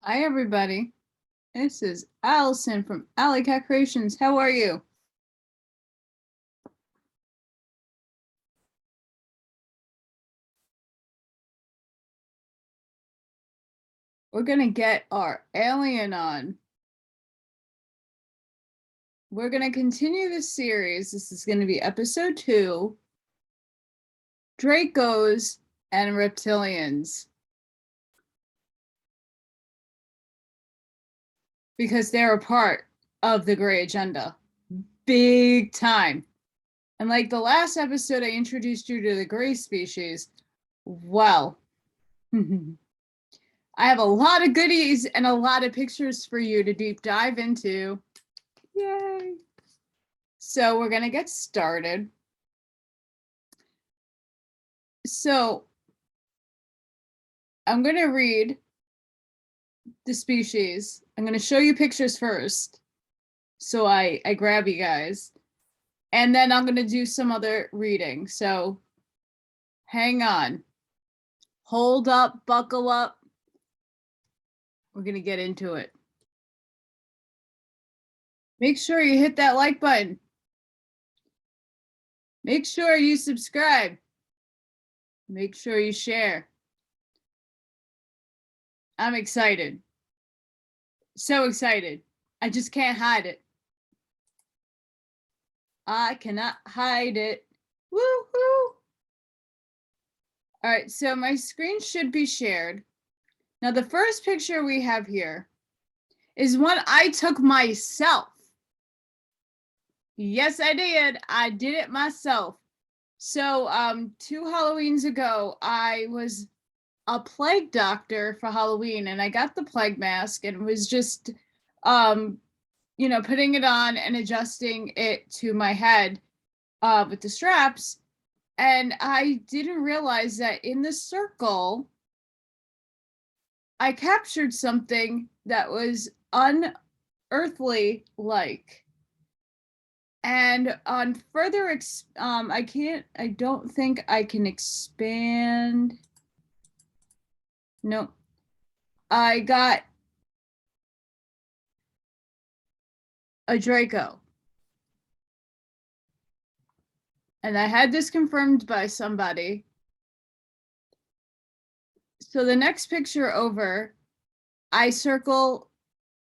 Hi, everybody. This is Allison from AllyKatkreations. How are you? We're going to get our alien on. We're going to continue this series. This is going to be episode 2, Dracos and Reptilians. Because they're a part of the gray agenda. Big time. And like the last episode, I introduced you to the gray species. Well, I have a lot of goodies and a lot of pictures for you to deep dive into. Yay! So we're going to get started. So I'm going to read the species. I'm going to show you pictures first. So I grab you guys. And then I'm going to do some other reading. So hang on. Hold up, buckle up. We're going to get into it. Make sure you hit that like button. Make sure you subscribe. Make sure you share. I'm excited. So excited. I just can't hide it. I cannot hide it. Woo-hoo! All right, so my screen should be shared. Now, the first picture we have here is one I took myself. Yes, I did. I did it myself. So 2 Halloweens ago, I was a plague doctor for Halloween, and I got the plague mask and was just, putting it on and adjusting it to my head with the straps. And I didn't realize that in the circle, I captured something that was unearthly like. And on further, I don't think I can expand. No, I got a Draco. And I had this confirmed by somebody. So the next picture over, I circle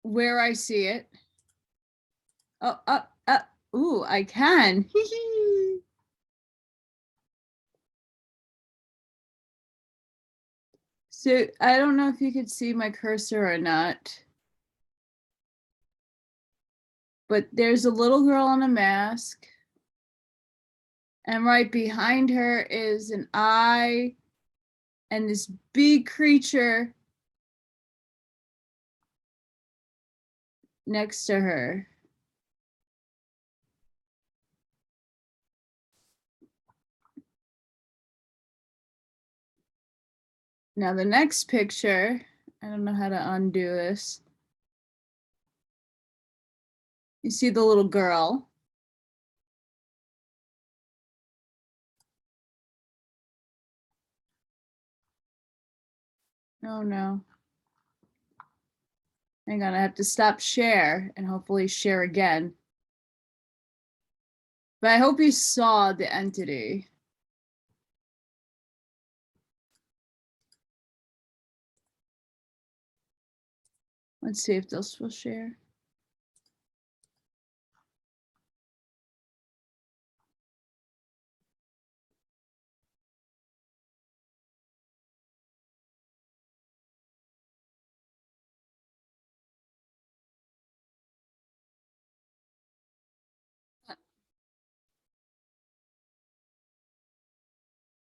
where I see it. Oh, ooh, I can. So I don't know if you could see my cursor or not. But there's a little girl in a mask. And right behind her is an eye and this big creature next to her. Now the next picture, I don't know how to undo this. You see the little girl. Oh no. Hang on, I have to stop share and hopefully share again. But I hope you saw the entity. Let's see if this will share.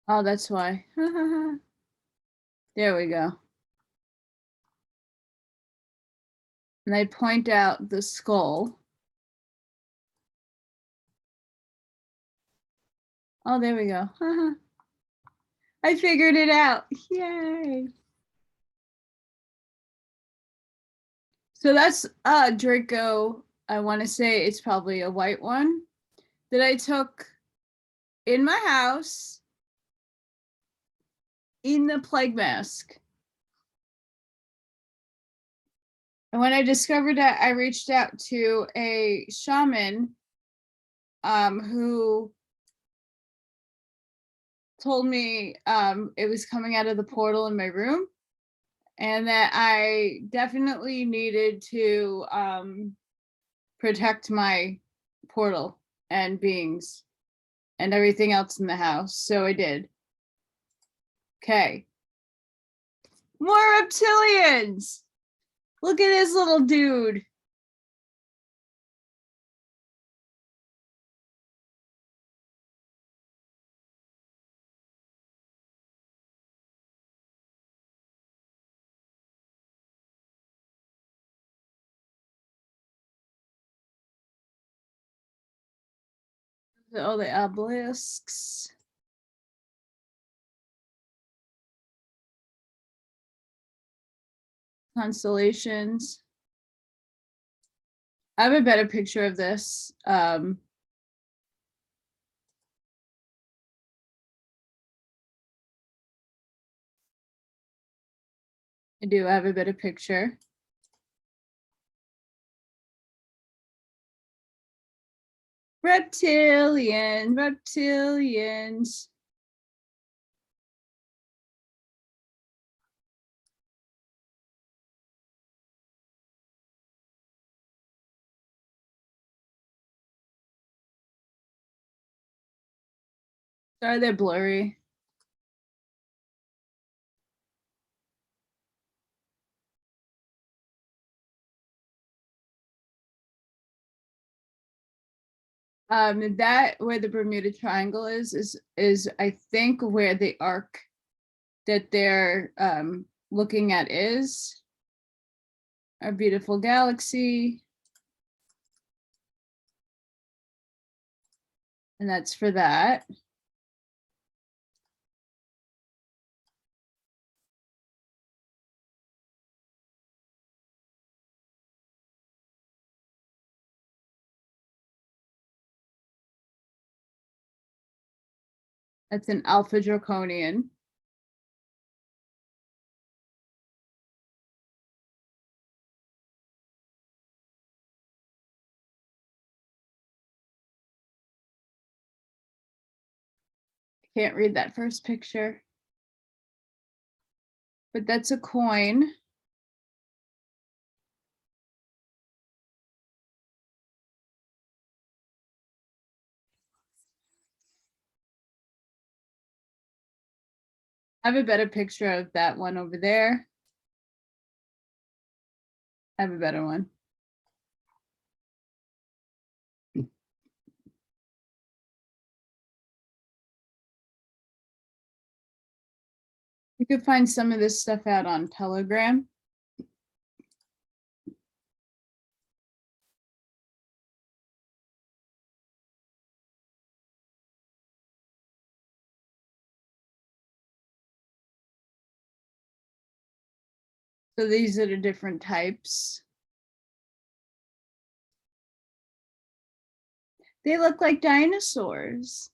Oh, that's why. There we go. And I point out the skull. Oh, there we go. I figured it out. Yay. So that's Draco. I want to say it's probably a white one that I took in my house in the plague mask. And when I discovered that, I reached out to a shaman who told me it was coming out of the portal in my room and that I definitely needed to protect my portal and beings and everything else in the house. So I did. Okay. More reptilians. Look at this little dude. Oh, the obelisks. Constellations. I have a better picture of this. I do have a better picture. Reptilians. Sorry, they're blurry. That where the Bermuda Triangle is I think where the arc that they're looking at is. Our beautiful galaxy. And that's for that. That's an Alpha Draconian. Can't read that first picture. But that's a coin. I have a better picture of that one over there. I have a better one. You could find some of this stuff out on Telegram. So these are the different types. They look like dinosaurs.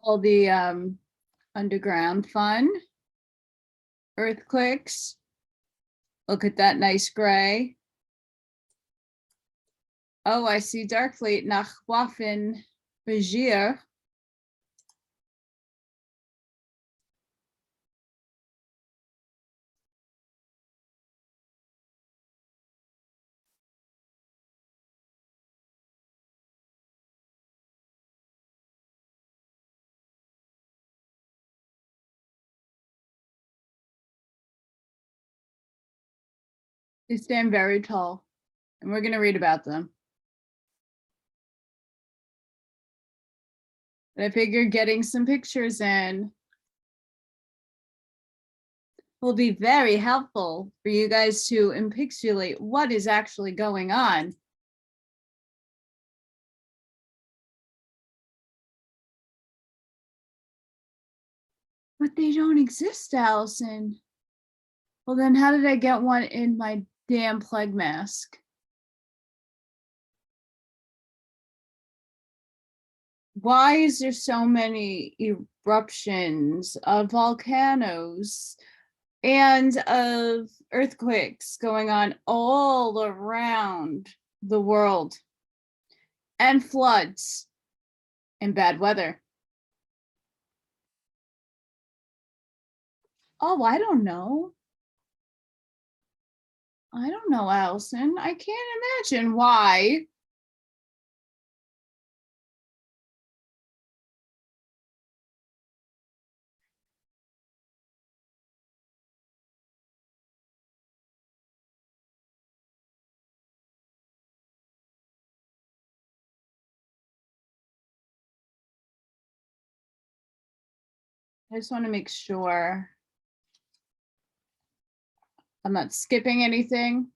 All the underground fun. Earthquakes. Look at that nice gray. Oh, I see Darkfleet nach Waffen Begier. They stand very tall, and we're going to read about them. But I figure getting some pictures in will be very helpful for you guys to encapsulate what is actually going on. But they don't exist, Allison. Well, then how did I get one in my damn plague mask? Why is there so many eruptions of volcanoes and of earthquakes going on all around the world, and floods and bad weather? Oh, I don't know. I don't know, Allison. I can't imagine why. I just want to make sure I'm not skipping anything.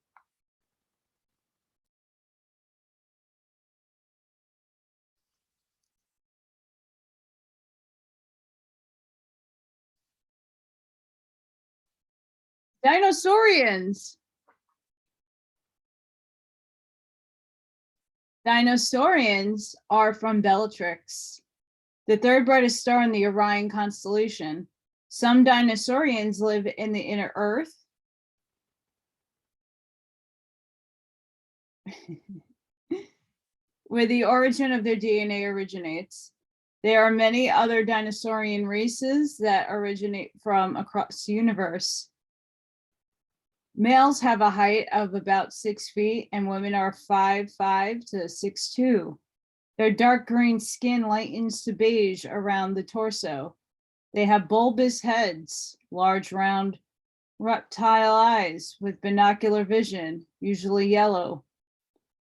Dinosaurians. Dinosaurians are from Bellatrix, the third brightest star in the Orion constellation. Some dinosaurians live in the inner Earth. Where the origin of their DNA originates. There are many other dinosaurian races that originate from across the universe. Males have a height of about 6 feet and women are 5'5" to 6'2". Their dark green skin lightens to beige around the torso. They have bulbous heads, large round reptile eyes with binocular vision, usually yellow,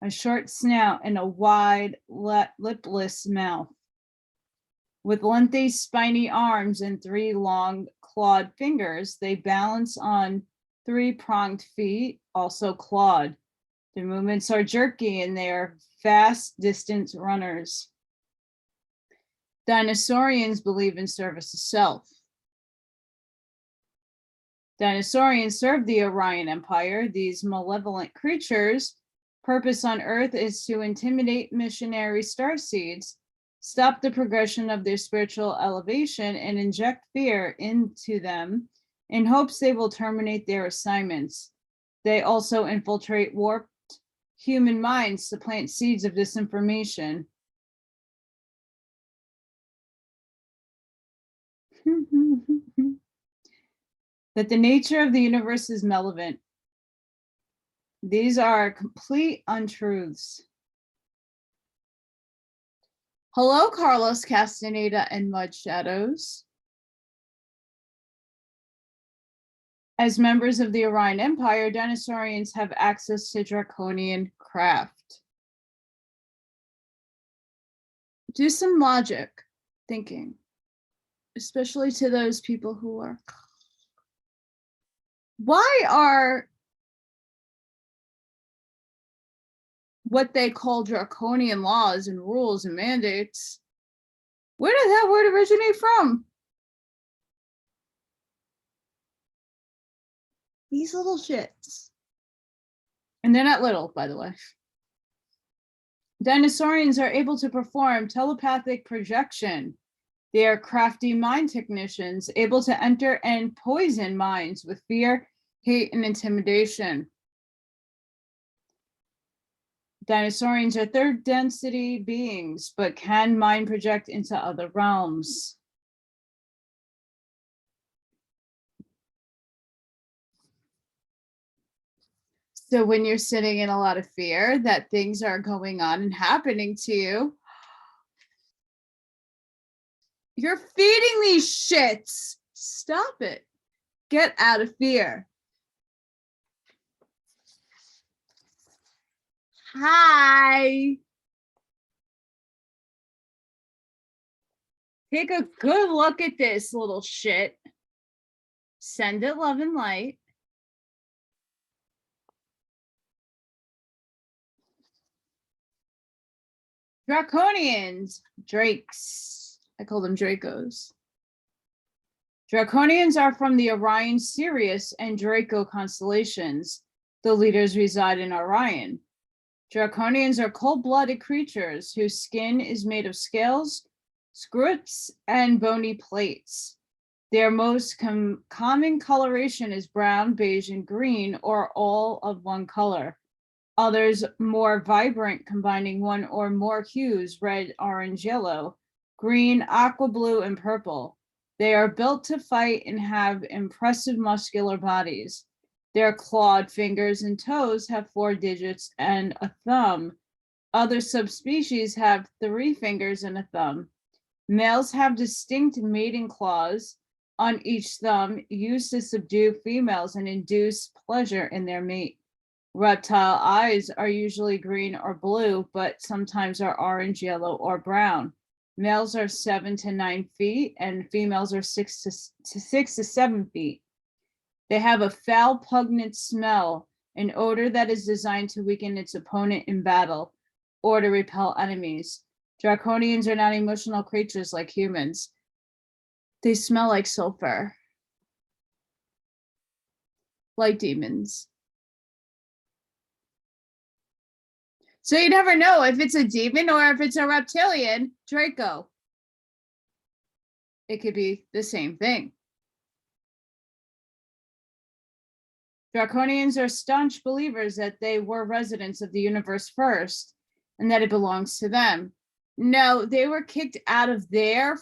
a short snout, and a wide, lipless mouth. With lengthy, spiny arms and 3 long clawed fingers, they balance on 3-pronged feet, also clawed. Their movements are jerky and they are fast distance runners. Dinosaurians believe in service to self. Dinosaurians serve the Orion Empire. These malevolent creatures' purpose on Earth is to intimidate missionary starseeds, stop the progression of their spiritual elevation, and inject fear into them in hopes they will terminate their assignments. They also infiltrate warped human minds to plant seeds of disinformation. That the nature of the universe is malevolent. These are complete untruths. Hello, Carlos Castaneda and Mud Shadows. As members of the Orion Empire, dinosaurians have access to draconian craft. Do some logic thinking, especially to those people who are. Why are what they call draconian laws and rules and mandates, where did that word originate from? These little shits. And they're not little, by the way. Dinosaurians are able to perform telepathic projection. They are crafty mind technicians, able to enter and poison minds with fear, hate, and intimidation. Dinosaurians are third density beings, but can mind project into other realms. So when you're sitting in a lot of fear that things are going on and happening to you, you're feeding these shits. Stop it. Get out of fear. Hi. Take a good look at this little shit. Send it love and light. Draconians, drakes. I call them Dracos. Draconians are from the Orion, Sirius, and Draco constellations. The leaders reside in Orion. Draconians are cold-blooded creatures whose skin is made of scales, scutes, and bony plates. Their most common coloration is brown, beige, and green, or all of one color. Others more vibrant, combining one or more hues: red, orange, yellow, green, aqua blue, and purple. They are built to fight and have impressive muscular bodies. Their clawed fingers and toes have 4 digits and a thumb. Other subspecies have 3 fingers and a thumb. Males have distinct mating claws on each thumb, used to subdue females and induce pleasure in their mate. Reptile eyes are usually green or blue, but sometimes are orange, yellow, or brown. Males are 7 to 9 feet, and females are 6 to 7 feet. They have a foul, pungent smell, an odor that is designed to weaken its opponent in battle or to repel enemies. Draconians are not emotional creatures like humans. They smell like sulfur, like demons. So you never know if it's a demon or if it's a reptilian. Draco. It could be the same thing. Draconians are staunch believers that they were residents of the universe first and that it belongs to them. No, they were kicked out of their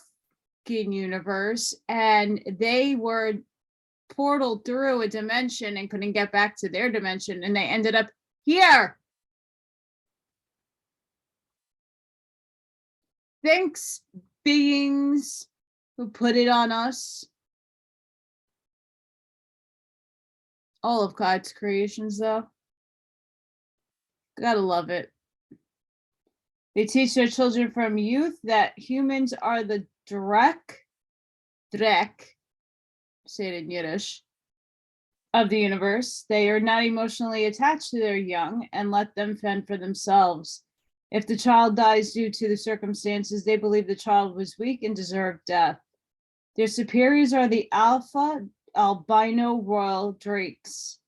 fucking universe and they were portaled through a dimension and couldn't get back to their dimension, and they ended up here. Thanks, beings who put it on us. All of God's creations, though. Gotta love it. They teach their children from youth that humans are the Drek, say it in Yiddish, of the universe. They are not emotionally attached to their young and let them fend for themselves. If the child dies due to the circumstances, they believe the child was weak and deserved death. Their superiors are the alpha albino royal drakes.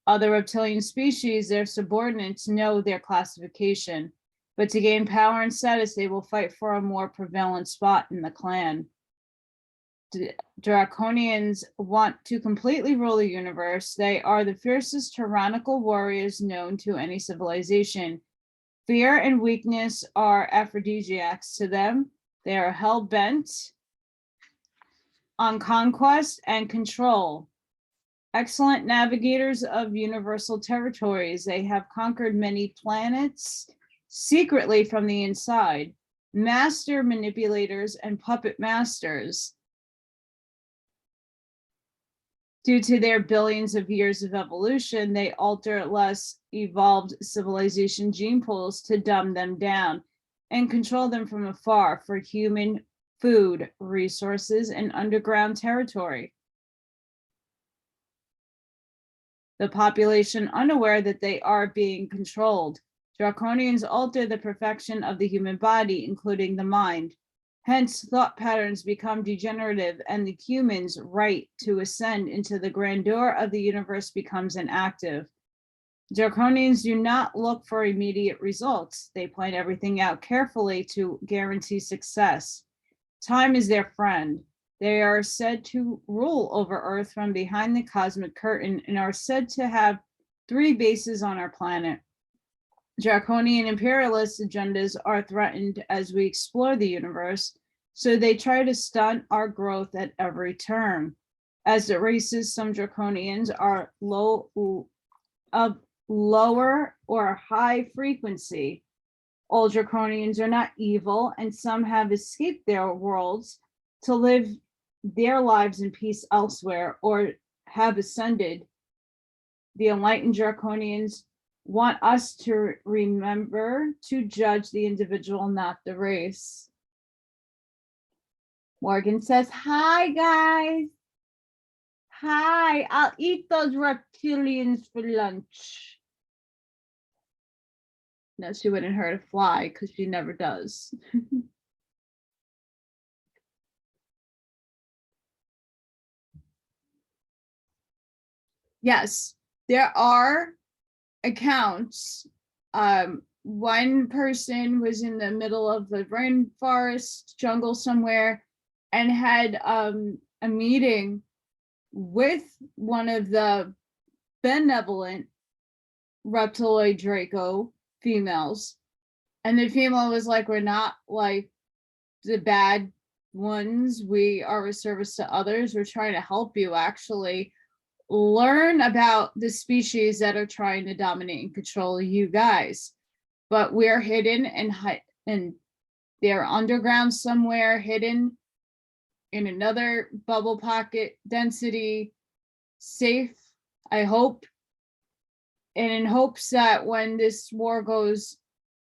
Other reptilian species, their subordinates, know their classification, but to gain power and status, they will fight for a more prevalent spot in the clan. Draconians want to completely rule the universe. They are the fiercest tyrannical warriors known to any civilization. Fear and weakness are aphrodisiacs to them. They are hell-bent on conquest and control. Excellent navigators of universal territories. They have conquered many planets secretly from the inside. Master manipulators and puppet masters. Due to their billions of years of evolution, they alter less evolved civilization gene pools to dumb them down and control them from afar for human food, resources, and underground territory. The population unaware that they are being controlled. Draconians alter the perfection of the human body, including the mind. Hence, thought patterns become degenerative, and the human's right to ascend into the grandeur of the universe becomes inactive. Draconians do not look for immediate results. They plan everything out carefully to guarantee success. Time is their friend. They are said to rule over Earth from behind the cosmic curtain and are said to have 3 bases on our planet. Draconian imperialist agendas are threatened as we explore the universe, so they try to stunt our growth at every turn. As the races, some Draconians are lower or high frequency. All Draconians are not evil, and some have escaped their worlds to live their lives in peace elsewhere or have ascended. The enlightened Draconians want us to remember to judge the individual, not the race. Morgan says, hi, guys. Hi, I'll eat those reptilians for lunch. No, she wouldn't hurt a fly because she never does. Yes, there are accounts. One person was in the middle of the rainforest jungle somewhere and had a meeting with one of the benevolent reptiloid Draco females. And the female was like, we're not like the bad ones. We are a service to others. We're trying to help you actually learn about the species that are trying to dominate and control you guys. But we're hidden and they're underground somewhere, hidden in another bubble pocket density, safe, I hope. And in hopes that when this war goes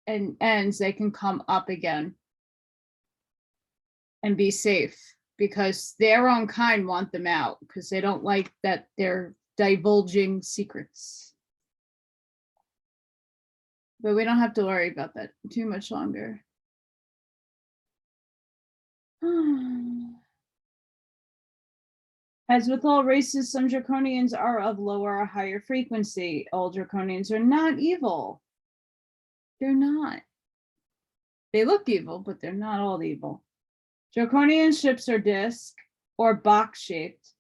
and ends, they can come up again and be safe, because their own kind want them out because they don't like that they're divulging secrets. But we don't have to worry about that too much longer. As with all races, some draconians are of lower or higher frequency. All draconians are not evil. They're not. They look evil, but they're not all evil. Draconian ships are disc or box-shaped.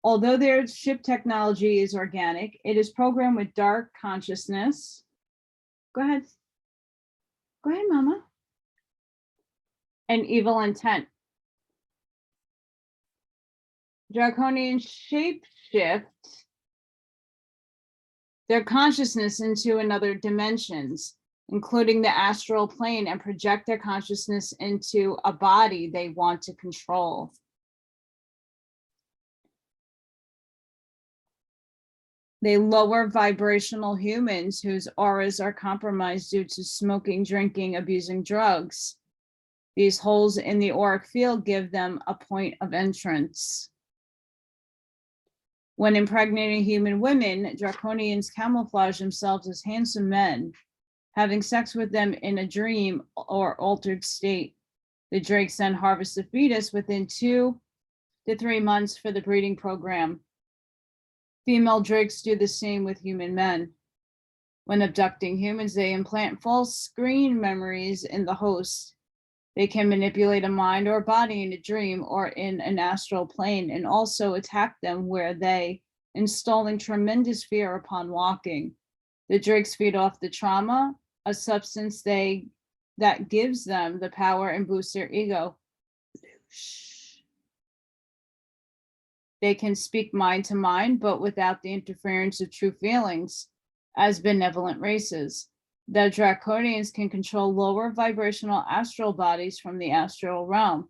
Although their ship technology is organic, it is programmed with dark consciousness. Go ahead. Go ahead, Mama. And evil intent. Draconian shapeshift their consciousness into another dimensions, including the astral plane, and project their consciousness into a body they want to control. They lower vibrational humans whose auras are compromised due to smoking, drinking, abusing drugs. These holes in the auric field give them a point of entrance. When impregnating human women, draconians camouflage themselves as handsome men, having sex with them in a dream or altered state. The drakes then harvest the fetus within 2 to 3 months for the breeding program. Female drakes do the same with human men. When abducting humans, they implant false screen memories in the host. They can manipulate a mind or body in a dream or in an astral plane, and also attack them where they, installing tremendous fear upon walking. The drakes feed off the trauma, a substance that gives them the power and boosts their ego. They can speak mind to mind, but without the interference of true feelings, as benevolent races. The draconians can control lower vibrational astral bodies from the astral realm.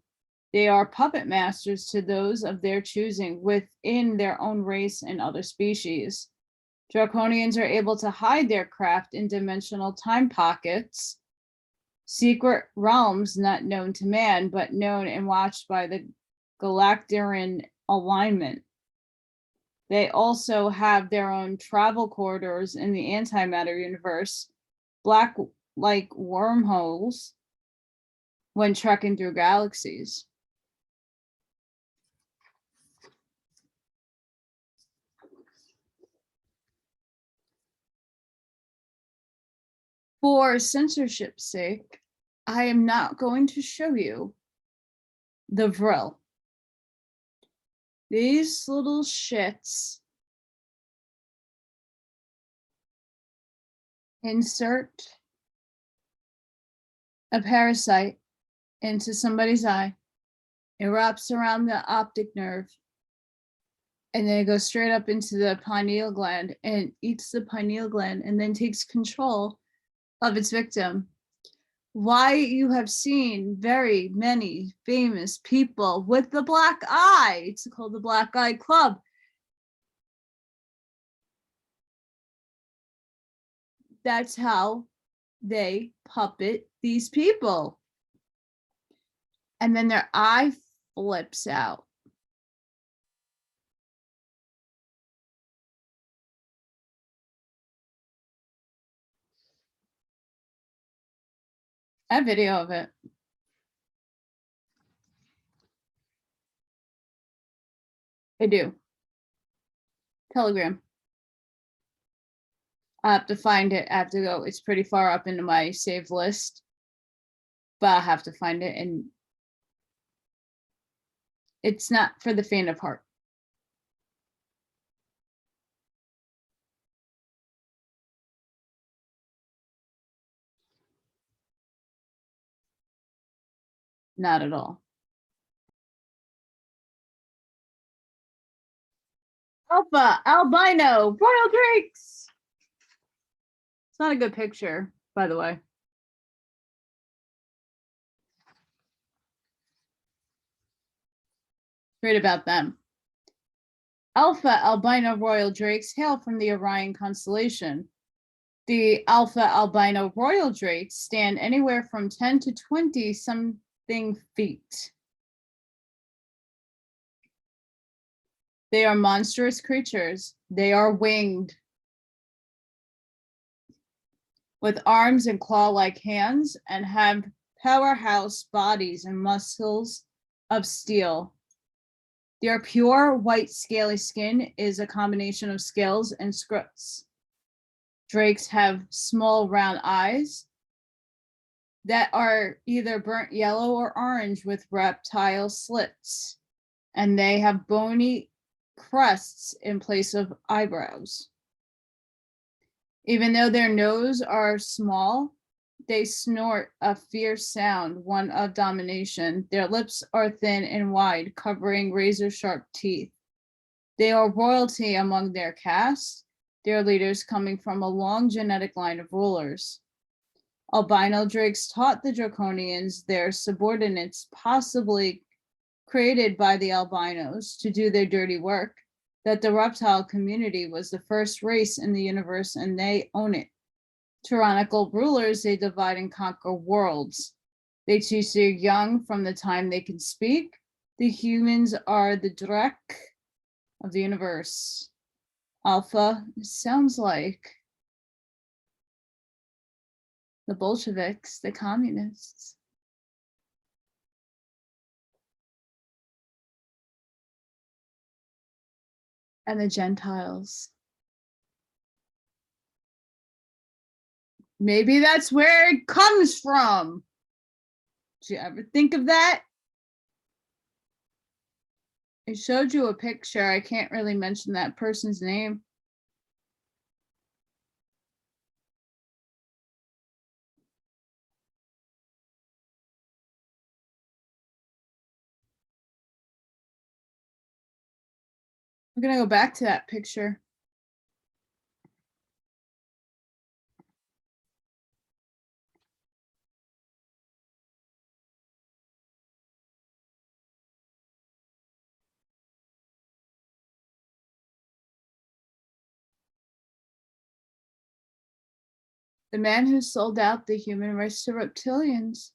They are puppet masters to those of their choosing within their own race and other species. Draconians are able to hide their craft in dimensional time pockets, secret realms not known to man, but known and watched by the Galactiran alignment. They also have their own travel corridors in the antimatter universe, black like wormholes, when trekking through galaxies. For censorship's sake, I am not going to show you the Vril. These little shits insert a parasite into somebody's eye. It wraps around the optic nerve, and then it goes straight up into the pineal gland and eats the pineal gland, and then takes control of its victim. Why you have seen very many famous people with the black eye. It's called the Black Eye Club. That's how they puppet these people. And then their eye flips out. I have video of it. I do. Telegram. I have to find it. I have to go. It's pretty far up into my saved list, but I have to find it, and it's not for the faint of heart. Not at all. Alpha albino royal drakes. It's not a good picture, by the way. Read about them. Alpha albino royal drakes hail from the Orion constellation. The alpha albino royal drakes stand anywhere from 10 to 20 something feet. They are monstrous creatures. They are winged, with arms and claw-like hands, and have powerhouse bodies and muscles of steel. Their pure white scaly skin is a combination of scales and scutes. Drakes have small round eyes that are either burnt yellow or orange with reptile slits, and they have bony crests in place of eyebrows. Even though their noses are small, they snort a fierce sound, one of domination. Their lips are thin and wide, covering razor-sharp teeth. They are royalty among their caste, their leaders coming from a long genetic line of rulers. Albino drakes taught the Draconians, their subordinates, possibly created by the albinos, to do their dirty work, that the reptile community was the first race in the universe and they own it. Tyrannical rulers, they divide and conquer worlds. They teach their young from the time they can speak. The humans are the Drac of the universe. Alpha sounds like the Bolsheviks, the communists. And the Gentiles. Maybe that's where it comes from. Did you ever think of that? I showed you a picture. I can't really mention that person's name. I'm gonna go back to that picture. The man who sold out the human race to reptilians.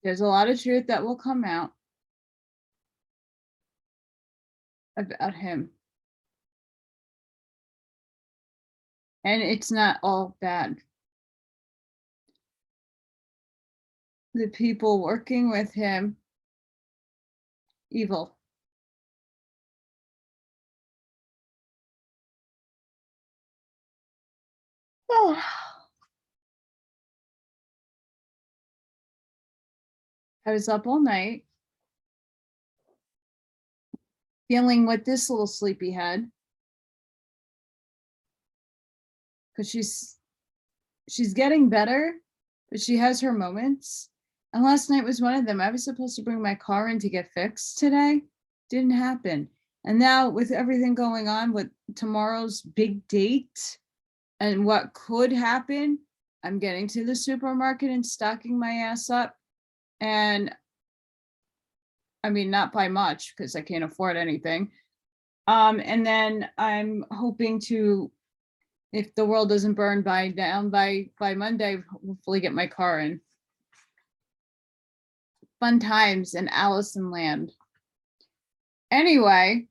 There's a lot of truth that will come out about him. And it's not all bad. The people working with him, evil. Oh. I was up all night dealing with this little sleepy head because she's getting better, but she has her moments. And last night was one of them. I was supposed to bring my car in to get fixed today. Didn't happen. And now with everything going on with tomorrow's big date and what could happen, I'm getting to the supermarket and stocking my ass up. And I mean, not by much because I can't afford anything. And then I'm hoping to, if the world doesn't burn down by Monday, hopefully get my car in. Fun times in Allison Land. Anyway,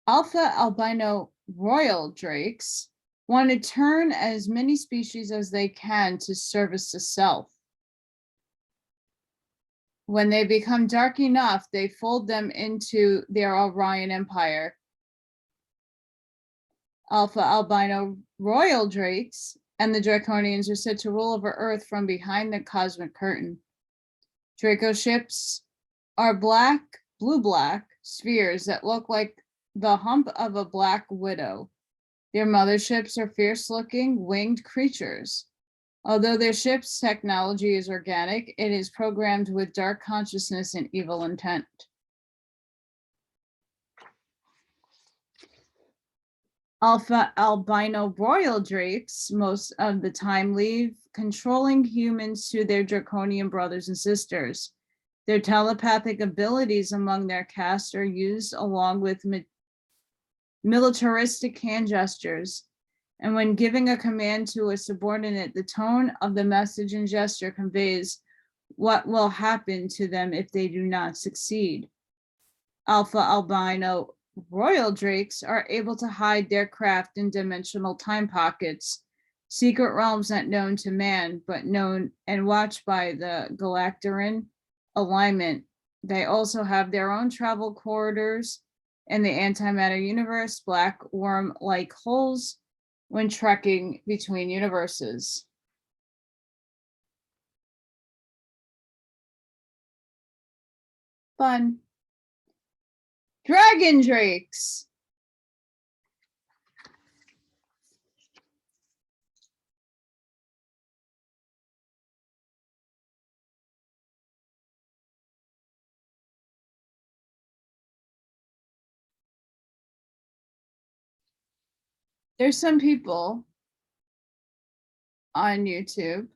alpha albino royal drakes want to turn as many species as they can to service the self. When they become dark enough, they fold them into their Orion empire. Alpha albino royal drakes and the Draconians are said to rule over Earth from behind the cosmic curtain. Draco ships are blue-black spheres that look like the hump of a black widow. Their motherships are fierce-looking winged creatures. Although their ship's technology is organic, it is programmed with dark consciousness and evil intent. Alpha albino royal drakes most of the time leave controlling humans to their draconian brothers and sisters. Their telepathic abilities among their caste are used along with militaristic hand gestures. And when giving a command to a subordinate, the tone of the message and gesture conveys what will happen to them if they do not succeed. Alpha albino royal drakes are able to hide their craft in dimensional time pockets, secret realms not known to man, but known and watched by the Galactaran alignment. They also have their own travel corridors in the antimatter universe, black worm-like holes when trekking between universes. Fun. Dragon drakes. There's some people on YouTube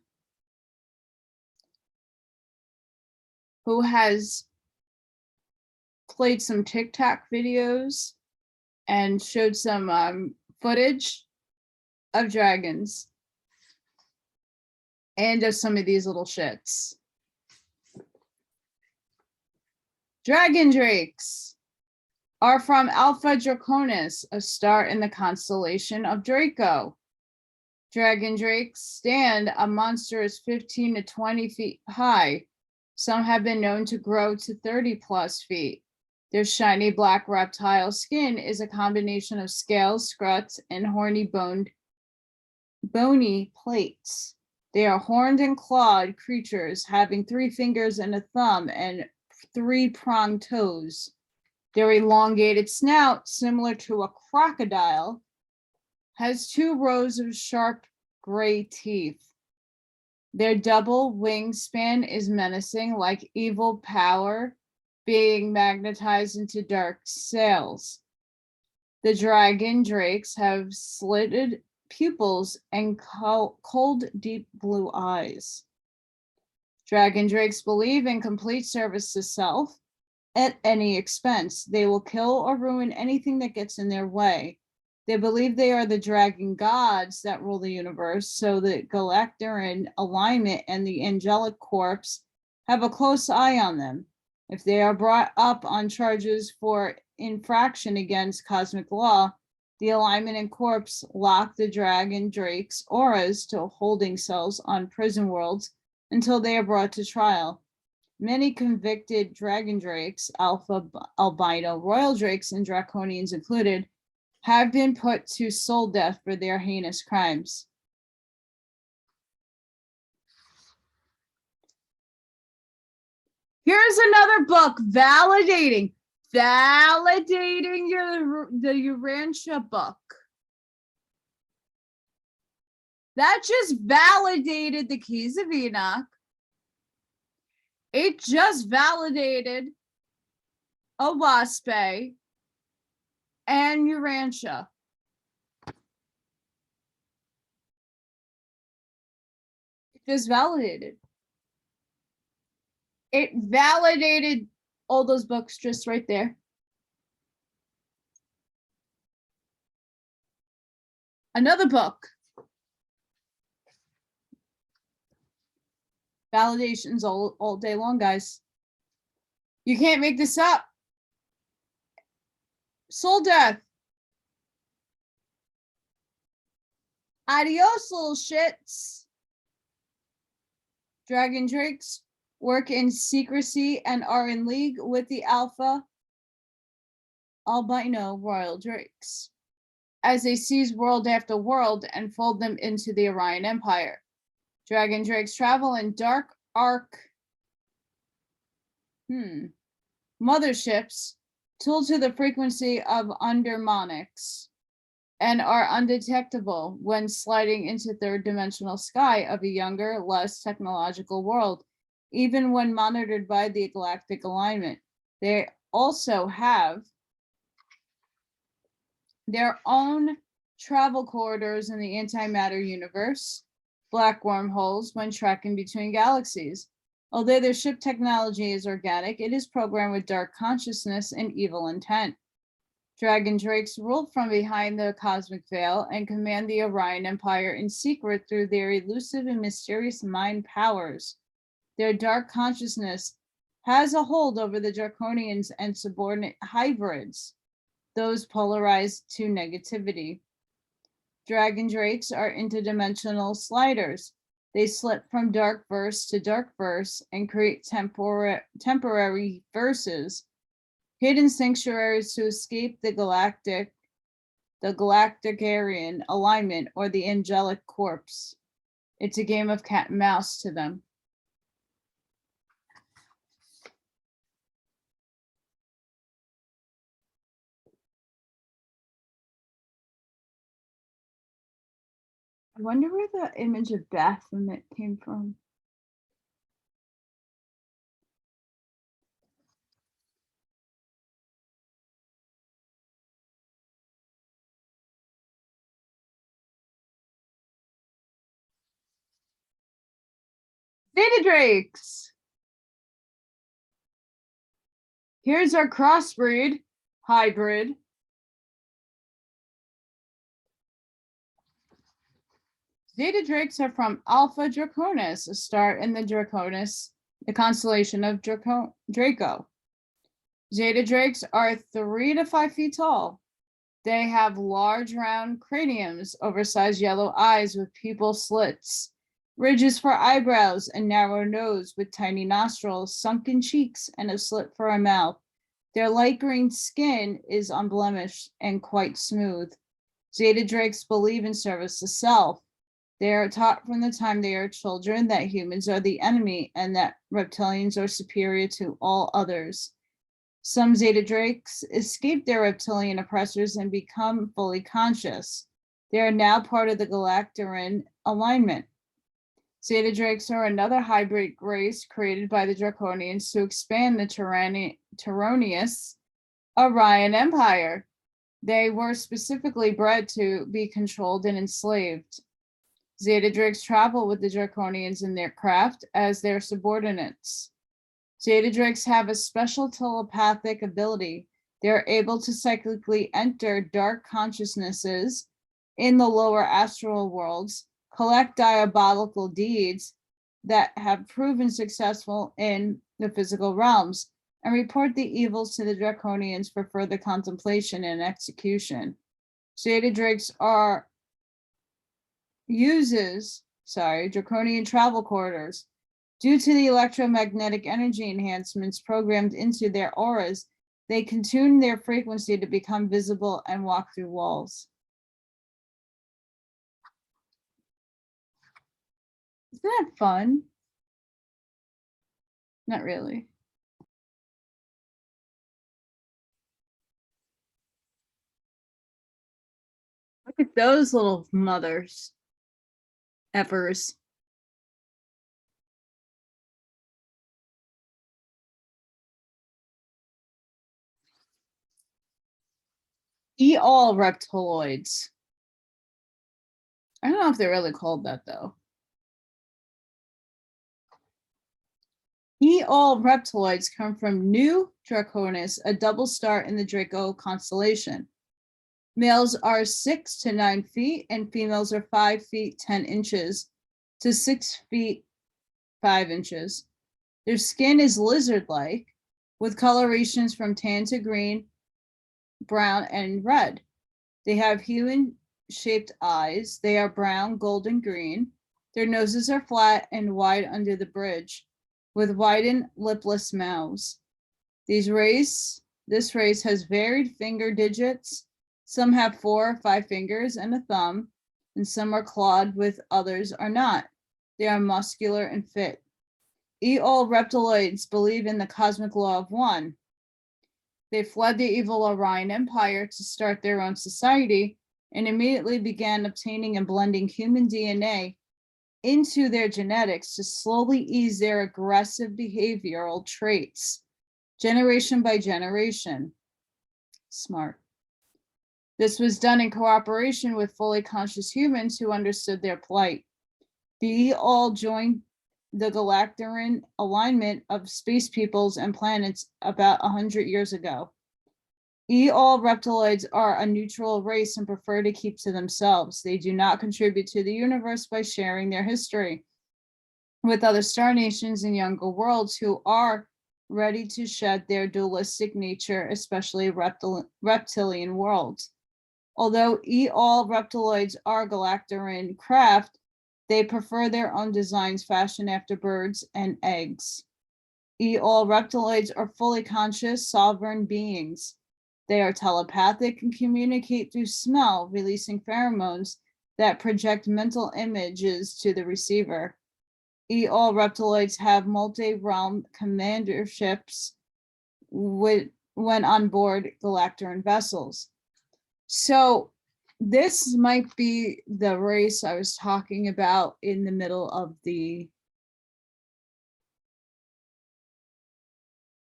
who has played some TikTok videos and showed some footage of dragons and of some of these little shits. Dragon drakes are from Alpha Draconis, a star in the constellation of Draco. Dragon drakes stand a monstrous 15 to 20 feet high. Some have been known to grow to 30 plus feet. Their shiny black reptile skin is a combination of scales, scrots, and horny bony plates. They are horned and clawed creatures having 3 fingers and a thumb and 3 pronged toes. Their elongated snout, similar to a crocodile, has 2 rows of sharp gray teeth. Their double wingspan is menacing, like evil power being magnetized into dark sails. The dragon drakes have slitted pupils and cold, deep blue eyes. Dragon drakes believe in complete service to self at any expense. They will kill or ruin anything that gets in their way. They believe they are the dragon gods that rule the universe, so the Galactaran alignment and the angelic corps have a close eye on them. If they are brought up on charges for infraction against cosmic law, the alignment and corps lock the dragon drakes' auras to holding cells on prison worlds until they are brought to trial. Many convicted dragon drakes, alpha albino royal drakes and draconians included, have been put to soul death for their heinous crimes. Here's another book validating the Urantia book. That just validated the Keys of Enoch. It just validated Owaspe and Urantia. It just validated. It validated all those books just right there. Another book. Validations all day long, guys. You can't make this up. Soul death. Adios, little shits. Dragon drakes work in secrecy and are in league with the alpha albino royal drakes as they seize world after world and fold them into the Orion Empire. Dragon drakes travel in dark arc motherships tuned to the frequency of undermonics and are undetectable when sliding into third-dimensional sky of a younger, less technological world, even when monitored by the galactic alignment. They also have their own travel corridors in the antimatter universe, black wormholes when tracking between galaxies. Although their ship technology is organic, it is programmed with dark consciousness and evil intent. Dragon drakes rule from behind the cosmic veil and command the Orion Empire in secret through their elusive and mysterious mind powers. Their dark consciousness has a hold over the Draconians and subordinate hybrids, those polarized to negativity. Dragon drakes are interdimensional sliders. They slip from dark verse to dark verse and create temporary verses, hidden sanctuaries to escape the Galacticarian alignment or the angelic corpse. It's a game of cat and mouse to them. I wonder where the image of Baphomet came from. Zeta drakes. Here's our crossbreed, hybrid. Zeta drakes are from Alpha Draconis, a star in the Draconis, the constellation of Draco. Zeta drakes are 3 to 5 feet tall. They have large round craniums, oversized yellow eyes with pupil slits, ridges for eyebrows, a narrow nose with tiny nostrils, sunken cheeks, and a slit for a mouth. Their light green skin is unblemished and quite smooth. Zeta drakes believe in service to self. They are taught from the time they are children that humans are the enemy and that reptilians are superior to all others. Some Zeta drakes escape their reptilian oppressors and become fully conscious. They are now part of the Galacticarian alignment. Zeta drakes are another hybrid race created by the Draconians to expand the Terronius Orion Empire. They were specifically bred to be controlled and enslaved. Zeta drakes travel with the Draconians in their craft as their subordinates. Zeta drakes have a special telepathic ability. They're able to cyclically enter dark consciousnesses in the lower astral worlds, collect diabolical deeds that have proven successful in the physical realms, and report the evils to the Draconians for further contemplation and execution. Zeta drakes are Draconian travel corridors. Due to the electromagnetic energy enhancements programmed into their auras, they can tune their frequency to become visible and walk through walls. Isn't that fun? Not really. Look at those little mothers. Effers. Eat all reptiloids. I don't know if they're really called that though. All reptiloids come from New Draconis, a double star in the Draco constellation. Males are 6 to 9 feet and females are 5 feet 10 inches to 6 feet 5 inches. Their skin is lizard-like, with colorations from tan to green, brown, and red. They have human-shaped eyes. They are brown, golden green. Their noses are flat and wide under the bridge, with widened lipless mouths. This race has varied finger digits. Some have 4 or 5 fingers and a thumb, and some are clawed with others are not. They are muscular and fit. All reptiloids believe in the cosmic law of one. They fled the evil Orion Empire to start their own society and immediately began obtaining and blending human DNA into their genetics to slowly ease their aggressive behavioral traits, generation by generation. Smart. This was done in cooperation with fully conscious humans who understood their plight. The all joined the Galactarian alignment of space peoples and planets about 100 years ago. All reptiloids are a neutral race and prefer to keep to themselves. They do not contribute to the universe by sharing their history with other star nations and younger worlds who are ready to shed their dualistic nature, especially reptilian worlds. Although all reptiloids are Galactarian craft, they prefer their own designs fashioned after birds and eggs. All reptiloids are fully conscious, sovereign beings. They are telepathic and communicate through smell, releasing pheromones that project mental images to the receiver. All reptiloids have multi-realm commanderships when on board Galactarian vessels. So this might be the race I was talking about in the middle of the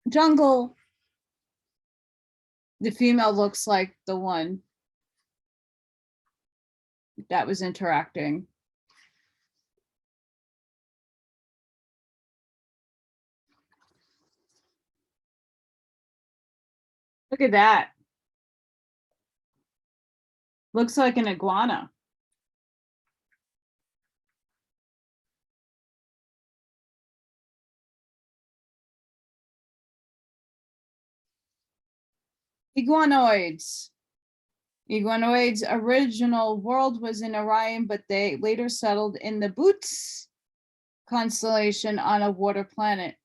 jungle. The female looks like the one that was interacting. Look at that. Looks like an iguana. Iguanoids. Iguanoids' original world was in Orion, but they later settled in the Bootes constellation on a water planet.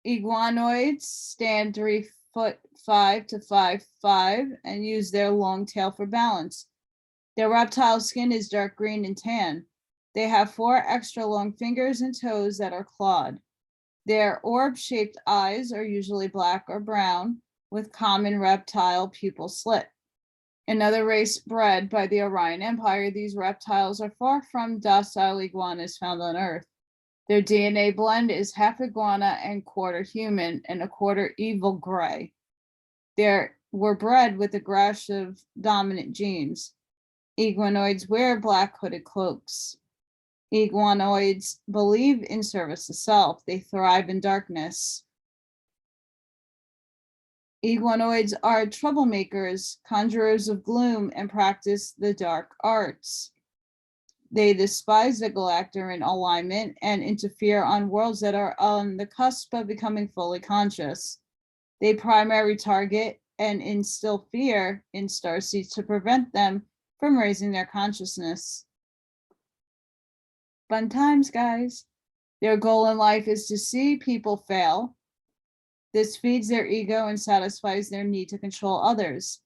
Iguanoids stand 3'5" to 5'5" and use their long tail for balance. Their reptile skin is dark green and tan. They have 4 extra long fingers and toes that are clawed. Their orb-shaped eyes are usually black or brown, with common reptile pupil slit. Another race bred by the Orion Empire, these reptiles are far from docile iguanas found on Earth. Their DNA blend is half iguana and quarter human and a quarter evil gray. They were bred with aggressive dominant genes. Iguanoids wear black hooded cloaks. Iguanoids believe in service to self. They thrive in darkness. Iguanoids are troublemakers, conjurers of gloom, and practice the dark arts. They despise the Galactarian alignment and interfere on worlds that are on the cusp of becoming fully conscious. They primarily target and instill fear in starseeds to prevent them from raising their consciousness. Fun times, guys. Their goal in life is to see people fail. This feeds their ego and satisfies their need to control others.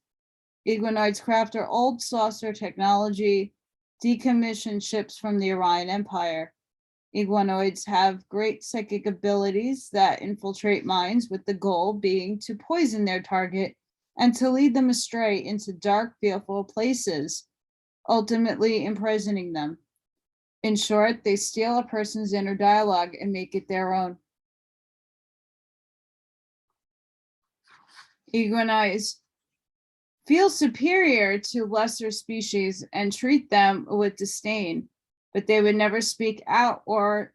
Iguanoids craft are old saucer technology, decommissioned ships from the Orion Empire. Iguanoids have great psychic abilities that infiltrate minds, with the goal being to poison their target and to lead them astray into dark, fearful places, ultimately imprisoning them. In short, they steal a person's inner dialogue and make it their own. Iguanoids feel superior to lesser species and treat them with disdain, but they would never speak out or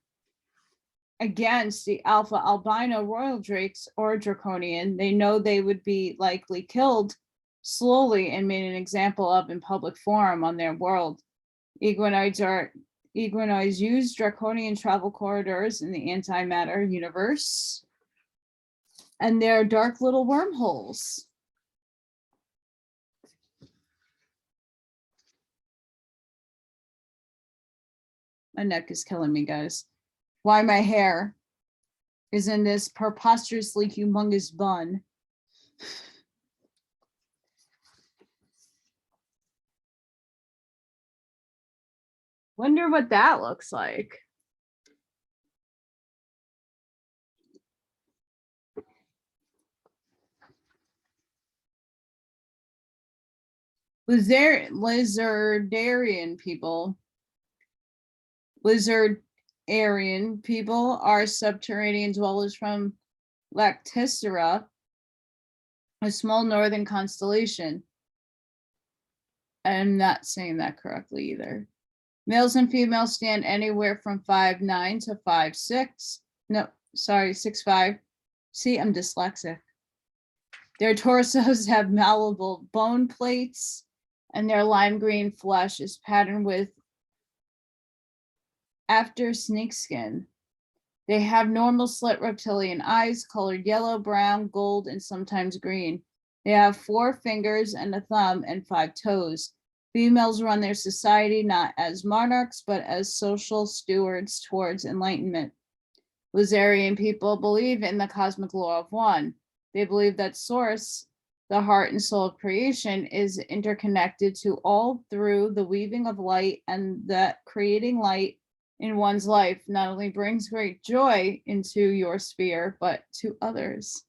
against the alpha albino royal drakes or draconian. They know they would be likely killed slowly and made an example of in public forum on their world. Iguanoids are Iguanoids use draconian travel corridors in the antimatter universe. And they're dark little wormholes. My neck is killing me, guys. Why my hair is in this preposterously humongous bun. Wonder what that looks like. Lizardarian people. Lizardarian people are subterranean dwellers from Lacticera, a small northern constellation. I'm not saying that correctly either. Males and females stand anywhere from 5'9" to 5'6". No, sorry, 6'5". See, I'm dyslexic. Their torsos have malleable bone plates, and their lime green flesh is patterned with after snakeskin. They have normal slit reptilian eyes, colored yellow, brown, gold, and sometimes green. They have 4 fingers and a thumb and 5 toes. Females run their society not as monarchs, but as social stewards towards enlightenment. Lizarian people believe in the cosmic law of one. They believe that source, the heart and soul of creation, is interconnected to all through the weaving of light, and that creating light in one's life not only brings great joy into your sphere, but to others.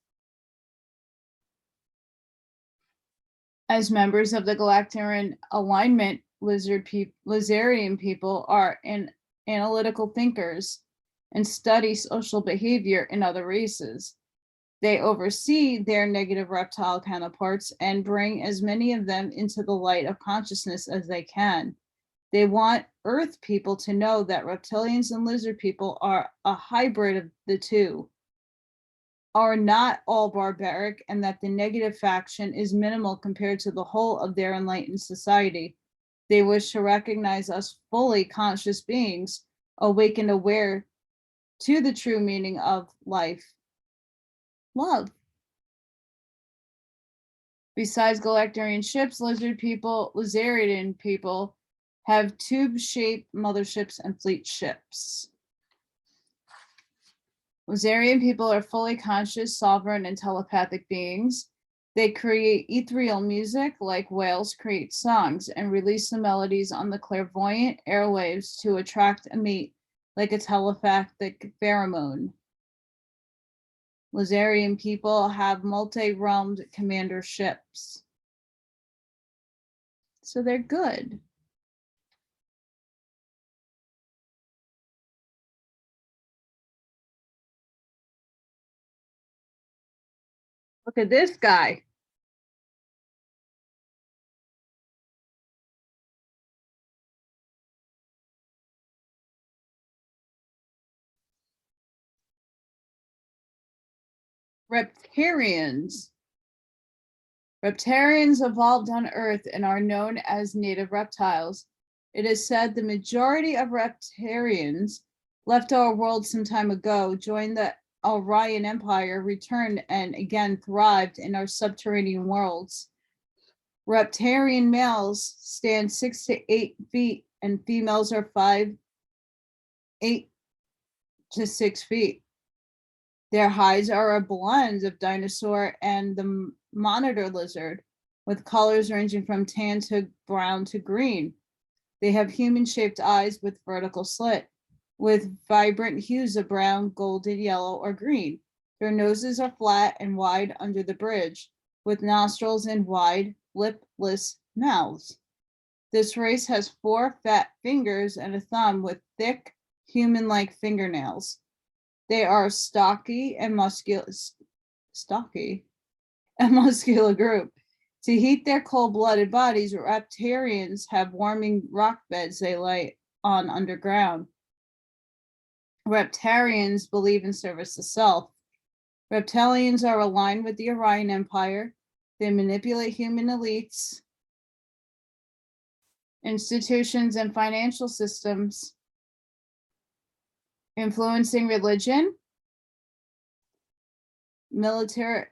As members of the Galactarian alignment, Lizarian people are analytical thinkers and study social behavior in other races. They oversee their negative reptile counterparts and bring as many of them into the light of consciousness as they can. They want Earth people to know that reptilians and lizard people are a hybrid of the two, are not all barbaric, and that the negative faction is minimal compared to the whole of their enlightened society. They wish to recognize us fully conscious beings, awakened, aware to the true meaning of life. Love. Besides Galactarian ships, Lizarian people have tube-shaped motherships and fleet ships. Lizarian people are fully conscious, sovereign, and telepathic beings. They create ethereal music like whales create songs and release the melodies on the clairvoyant airwaves to attract a mate like a telepathic pheromone. Lizarian people have multi-realmed commander ships. So they're good. Look at this guy. Reptilians. Reptilians evolved on Earth and are known as native reptiles. It is said the majority of Reptilians left our world some time ago, joined the Orion Empire, returned, and again thrived in our subterranean worlds. Reptilian males stand 6 to 8 feet, and females are 8 to 6 feet. Their hides are a blend of dinosaur and the monitor lizard, with colors ranging from tan to brown to green. They have human-shaped eyes with vertical slit, with vibrant hues of brown, golden, yellow, or green. Their noses are flat and wide under the bridge, with nostrils and wide, lipless mouths. This race has 4 fat fingers and a thumb with thick, human-like fingernails. They are stocky and muscular group. To heat their cold-blooded bodies, Reptilians have warming rock beds they lay on underground. Reptilians believe in service to self. Reptilians are aligned with the Orion Empire. They manipulate human elites, institutions, and financial systems. influencing religion, military,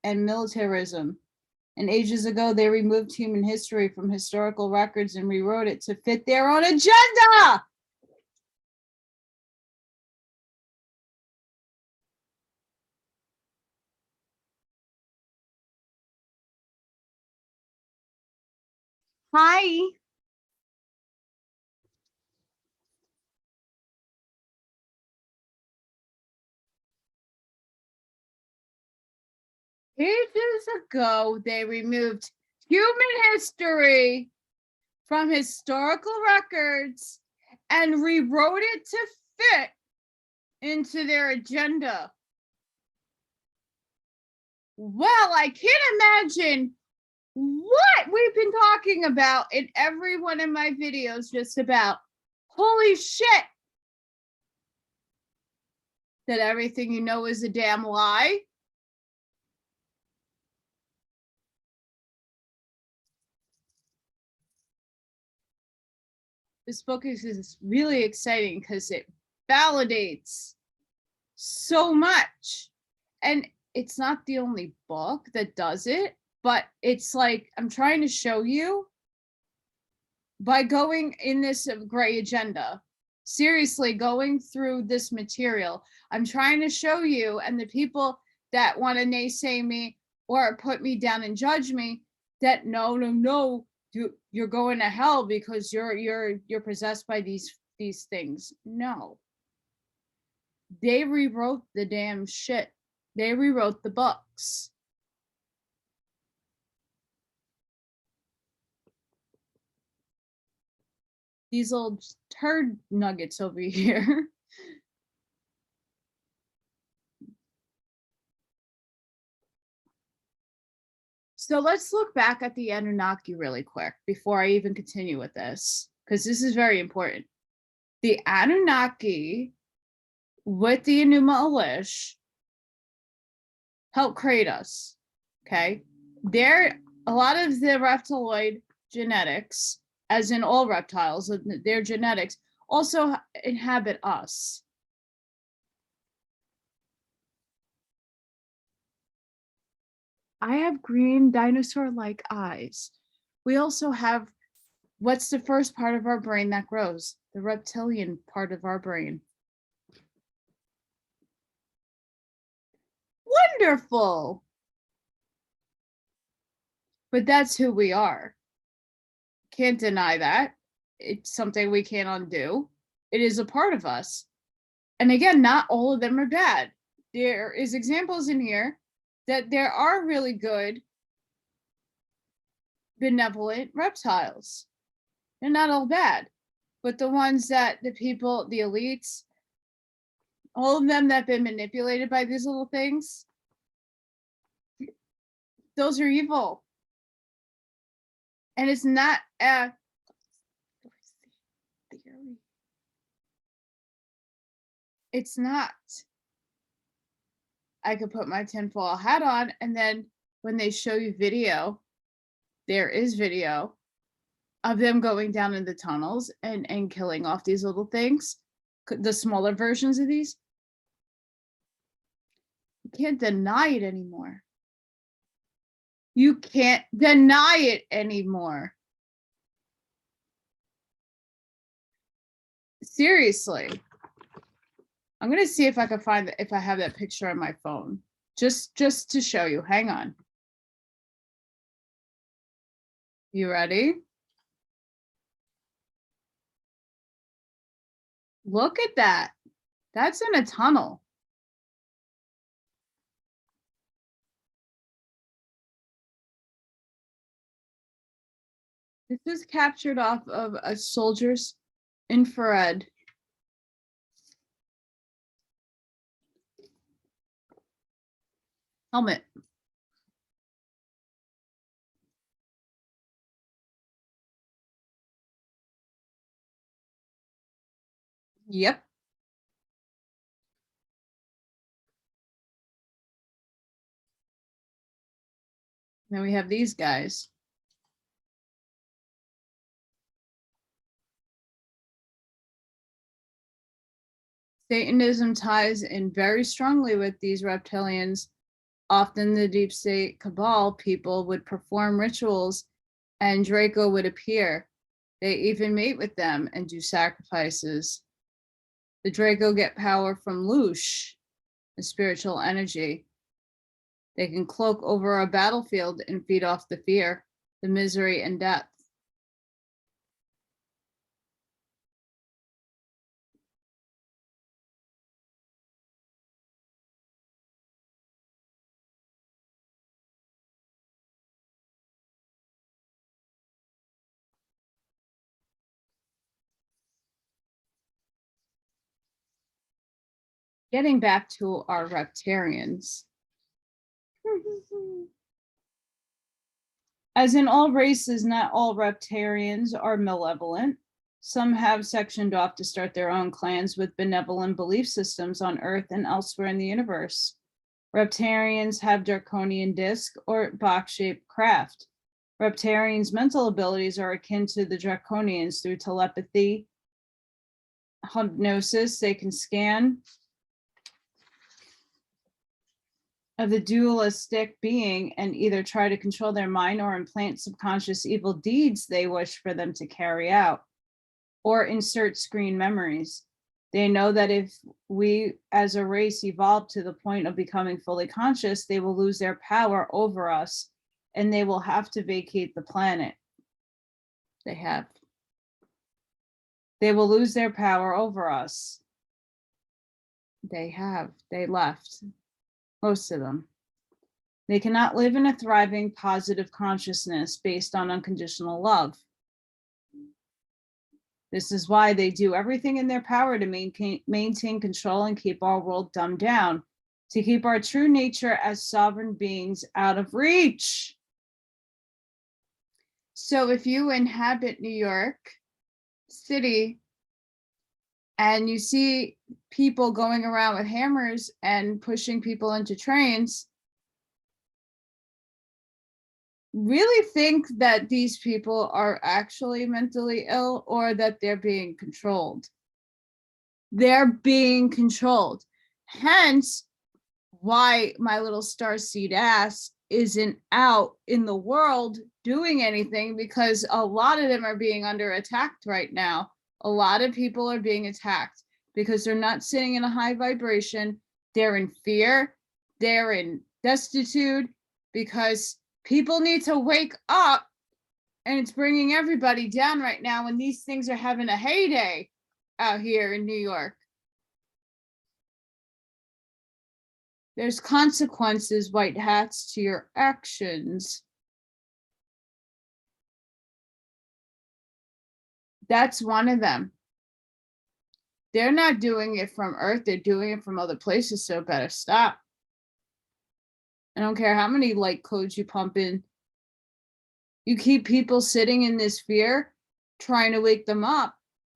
and militarism. And ages ago, they removed human history from historical records and rewrote it to fit their own agenda. Hi. Ages ago, they removed human history from historical records and rewrote it to fit into their agenda. Well, I can't imagine what we've been talking about in every one of my videos, just about. Holy shit. That everything you know is a damn lie. This book is really exciting because it validates so much. And it's not the only book that does it, but it's like, I'm trying to show you by going in this gray agenda, seriously going through this material, I'm trying to show you, and the people that want to naysay me or put me down and judge me, that no, you're going to hell because you're possessed by these things. No. They rewrote the damn shit. They rewrote the books. These little turd nuggets over here. So let's look back at the Anunnaki really quick before I even continue with this, because this is very important. The Anunnaki with the Enuma Elish helped create us, okay? A lot of the reptiloid genetics, as in all reptiles, their genetics also inhabit us. I have green dinosaur-like eyes. We also have, what's the first part of our brain that grows? The reptilian part of our brain. Wonderful. But that's who we are. Can't deny that. It's something we can't undo. It is a part of us. And again, not all of them are bad. There is examples in here that there are really good, benevolent reptiles. They're not all bad, but the ones that the people, the elites, all of them that have been manipulated by these little things, those are evil. And it's not it's not. I could put my tinfoil hat on, and then when they show you video, there is video of them going down in the tunnels and killing off these little things, the smaller versions of these. You can't deny it anymore. You can't deny it anymore. Seriously. I'm going to see if I can find if I have that picture on my phone, just to show you. Hang on. You ready? Look at that. That's in a tunnel. This is captured off of a soldier's infrared. Helmet. Yep. Then we have these guys. Satanism ties in very strongly with these reptilians. Often the deep state cabal people would perform rituals and Draco would appear. They even mate with them and do sacrifices. The Draco get power from Loosh, the spiritual energy. They can cloak over a battlefield and feed off the fear, the misery, and death. Getting back to our Reptilians. As in all races, not all Reptilians are malevolent. Some have sectioned off to start their own clans with benevolent belief systems on Earth and elsewhere in the universe. Reptilians have draconian disc or box-shaped craft. Reptilians' mental abilities are akin to the draconians through telepathy, hypnosis. They can scan of the dualistic being and either try to control their mind or implant subconscious evil deeds they wish for them to carry out, or insert screen memories. They know that if we as a race evolve to the point of becoming fully conscious, they will lose their power over us and they will have to vacate the planet. They will lose their power over us. They left. Most of them. They cannot live in a thriving, positive consciousness based on unconditional love. This is why they do everything in their power to maintain control and keep our world dumbed down, to keep our true nature as sovereign beings out of reach. So if you inhabit New York City and you see people going around with hammers and pushing people into trains, really think that these people are actually mentally ill or that they're being controlled. They're being controlled. Hence why my little starseed ass isn't out in the world doing anything, because a lot of them are being under attack right now. A lot of people are being attacked because they're not sitting in a high vibration. They're in fear. They're in destitute because people need to wake up, and it's bringing everybody down right now when these things are having a heyday out here in New York. There's consequences, white hats, to your actions. That's one of them. They're not doing it from Earth, they're doing it from other places, so better stop. I don't care how many light codes you pump in. You keep people sitting in this fear, trying to wake them up,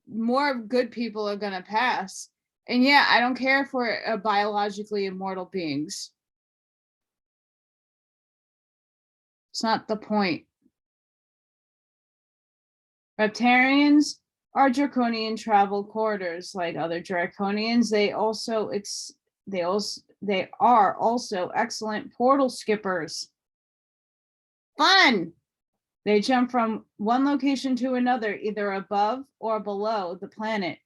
more good people are going to pass. And yeah, I don't care if we're biologically immortal beings. It's not the point. Reptilians are draconian travel corridors. Like other draconians, they are also excellent portal skippers. Fun! They jump from one location to another, either above or below the planet,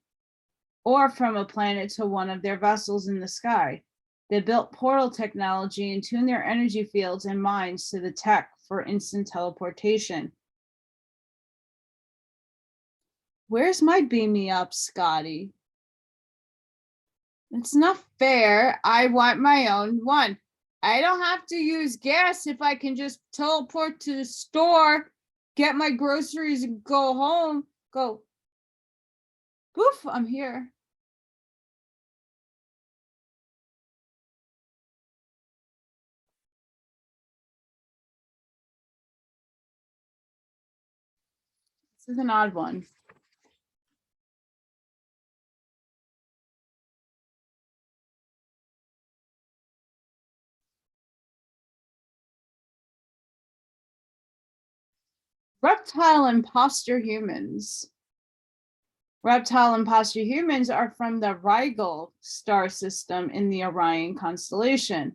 or from a planet to one of their vessels in the sky. They built portal technology and tune their energy fields and minds to the tech for instant teleportation. Where's my beam me up, Scotty? It's not fair. I want my own one. I don't have to use gas if I can just teleport to the store, get my groceries, and go home. Go. Poof, I'm here. This is an odd one. Reptile imposter humans. Reptile imposter humans are from the Rigel star system in the Orion constellation.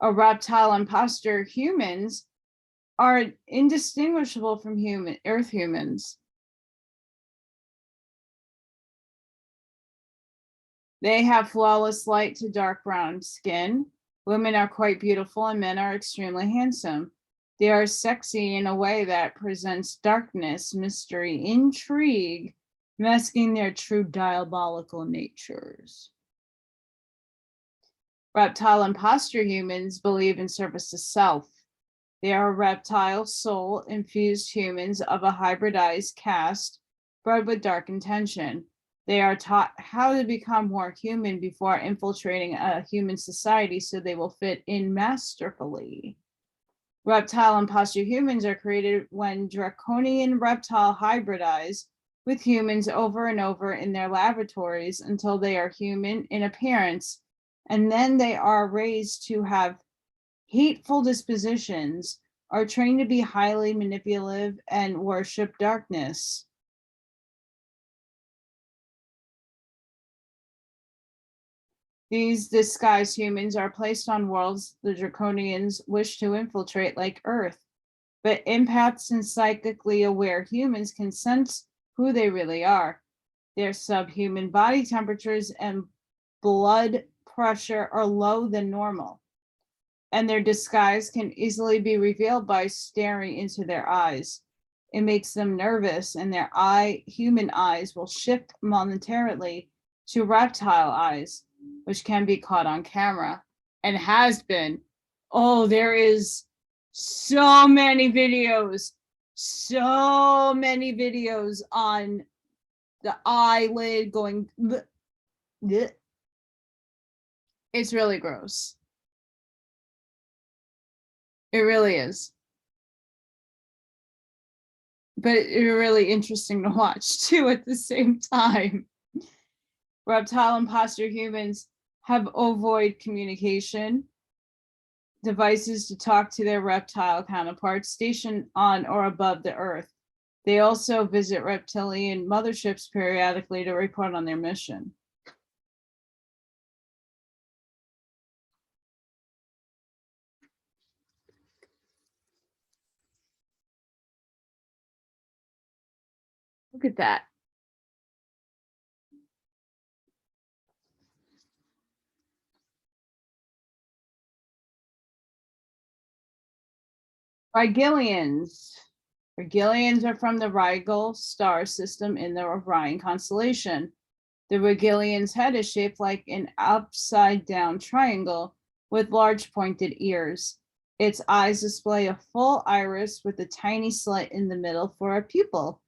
A reptile imposter humans are indistinguishable from Earth humans. They have flawless light to dark brown skin. Women are quite beautiful and men are extremely handsome. They are sexy in a way that presents darkness, mystery, intrigue, masking their true diabolical natures. Reptile imposter humans believe in service to self. They are reptile soul infused humans of a hybridized caste bred with dark intention. They are taught how to become more human before infiltrating a human society so they will fit in masterfully. Reptile imposter humans are created when draconian reptile hybridize with humans over and over in their laboratories until they are human in appearance, and then they are raised to have hateful dispositions, are trained to be highly manipulative and worship darkness. These disguised humans are placed on worlds the Draconians wish to infiltrate, like Earth, but empaths and psychically aware humans can sense who they really are. Their subhuman body temperatures and blood pressure are lower than normal, and their disguise can easily be revealed by staring into their eyes. It makes them nervous, and their human eyes will shift momentarily to reptile eyes, which can be caught on camera and has been. Oh, there is so many videos on the eyelid going. Bleh. It's really gross. It really is. But it's really interesting to watch too at the same time. Reptile imposter humans have ovoid communication devices to talk to their reptile counterparts stationed on or above the Earth. They also visit reptilian motherships periodically to report on their mission. Look at that. Reptillians. Reptillians are from the Rigel star system in the Orion constellation. The Reptilian's head is shaped like an upside-down triangle with large pointed ears. Its eyes display a full iris with a tiny slit in the middle for a pupil,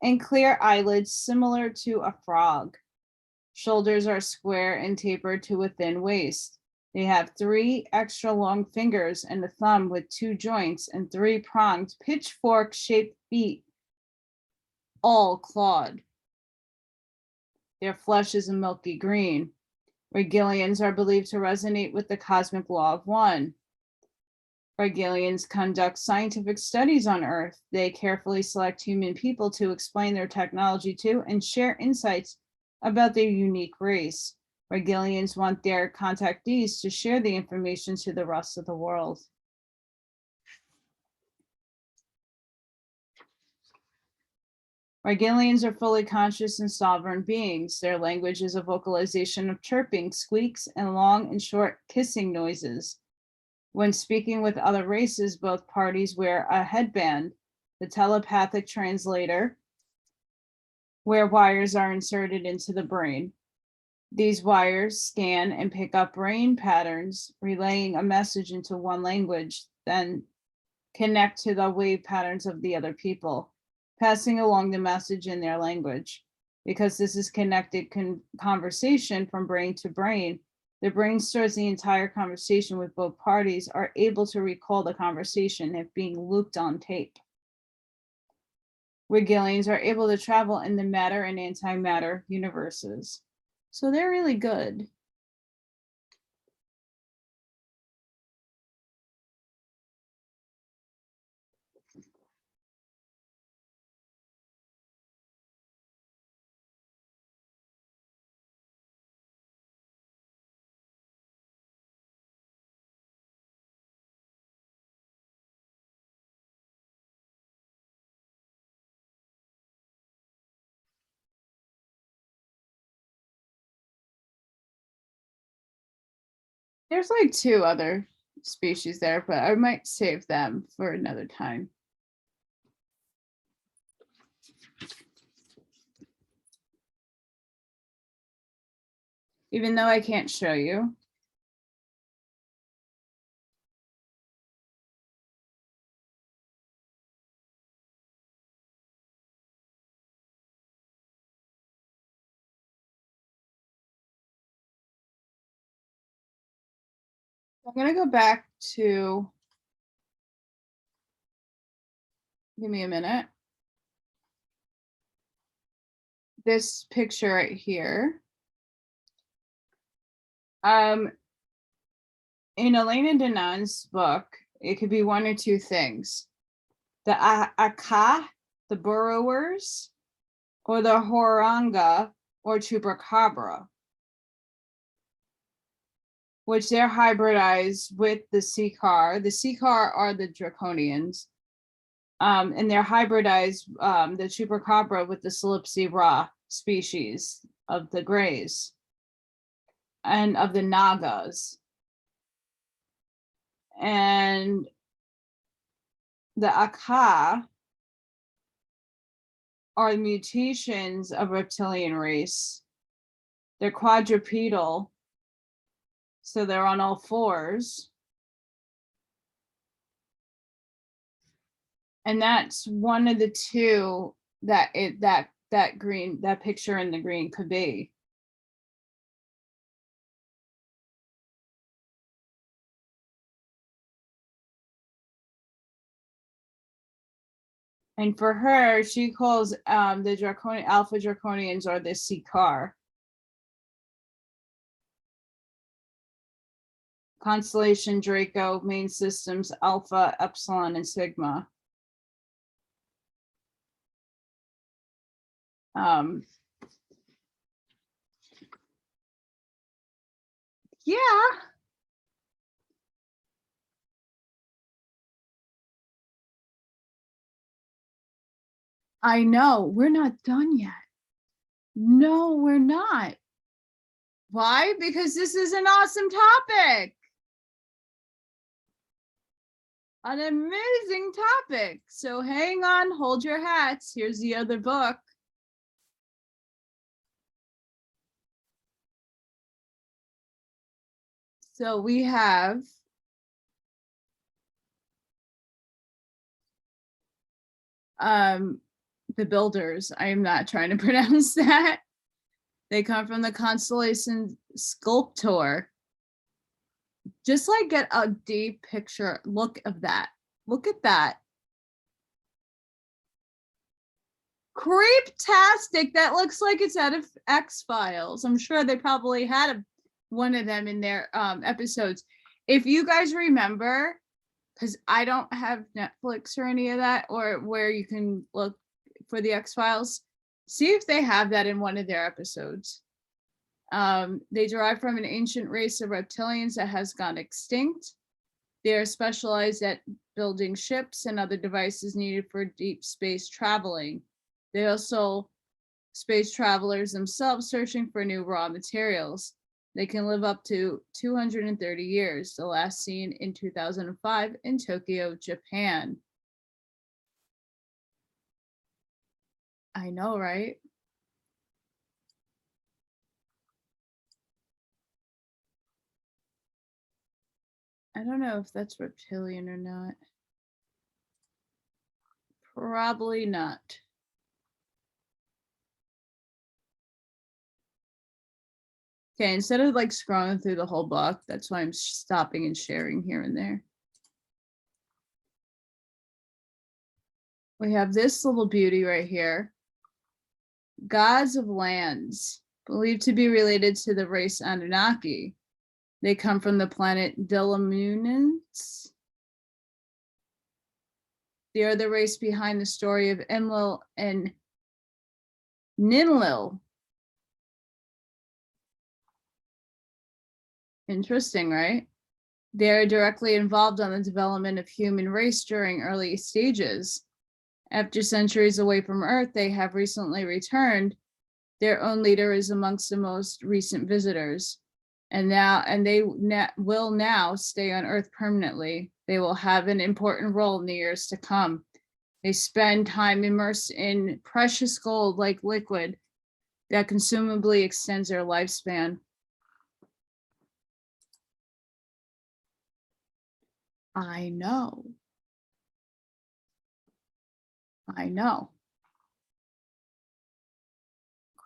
and clear eyelids similar to a frog. Shoulders are square and tapered to a thin waist. They have 3 extra long fingers and a thumb with 2 joints and 3 pronged pitchfork-shaped feet, all clawed. Their flesh is a milky green. Reptilians are believed to resonate with the cosmic law of one. Reptilians conduct scientific studies on Earth. They carefully select human people to explain their technology to and share insights about their unique race. Reptilians want their contactees to share the information to the rest of the world. Reptilians are fully conscious and sovereign beings. Their language is a vocalization of chirping, squeaks, and long and short kissing noises. When speaking with other races, both parties wear a headband, the telepathic translator, where wires are inserted into the brain. These wires scan and pick up brain patterns, relaying a message into one language, then connect to the wave patterns of the other people, passing along the message in their language. Because this is connected conversation from brain to brain, the brain stores the entire conversation with both parties are able to recall the conversation if being looped on tape. Reptilians are able to travel in the matter and antimatter universes. So they're really good. There's like 2 other species there, but I might save them for another time. Even though I can't show you. I'm gonna go back to, give me a minute. This picture right here. In Elena Danaan's book, it could be one or 2 things. The Aka, the burrowers, or the Horanga or Chupacabra, which they're hybridized with the Seekar. The Seekar are the Draconians. And they're hybridized, the Chupacabra with the Calypsi Ra species of the Greys and of the Nagas. And the Aka are mutations of reptilian race. They're quadrupedal, so they're on all 4s. And that's one of the 2 that that green, that picture in the green could be. And for her, she calls the Alpha Draconians or the Seekar. Constellation Draco, main systems Alpha, Epsilon, and Sigma. Yeah. I know, we're not done yet. No, we're not. Why? Because this is an awesome topic. An amazing topic. So hang on, hold your hats. Here's the other book. So we have the Builders. I am not trying to pronounce that. They come from the constellation Sculptor. Just like get a deep picture look of that. Look at that. Creeptastic. That looks like it's out of X-Files. I'm sure they probably had one of them in their episodes. If you guys remember, because I don't have Netflix or any of that, or where you can look for the X-Files, see if they have that in one of their episodes. They derive from an ancient race of reptilians that has gone extinct. They are specialized at building ships and other devices needed for deep space traveling. They also space travelers themselves searching for new raw materials. They can live up to 230 years, the last seen in 2005 in Tokyo, Japan. I know, right? I don't know if that's reptilian or not. Probably not. Okay, instead of like scrolling through the whole book, that's why I'm stopping and sharing here and there. We have this little beauty right here. Gods of lands, believed to be related to the race Anunnaki. They come from the planet Dilamunans. They are the race behind the story of Enlil and Ninlil. Interesting, right? They are directly involved on the development of human race during early stages. After centuries away from Earth, they have recently returned. Their own leader is amongst the most recent visitors. and they will now stay on Earth permanently. They will have an important role in the years to come. They spend time immersed in precious gold like liquid that consumably extends their lifespan. I know.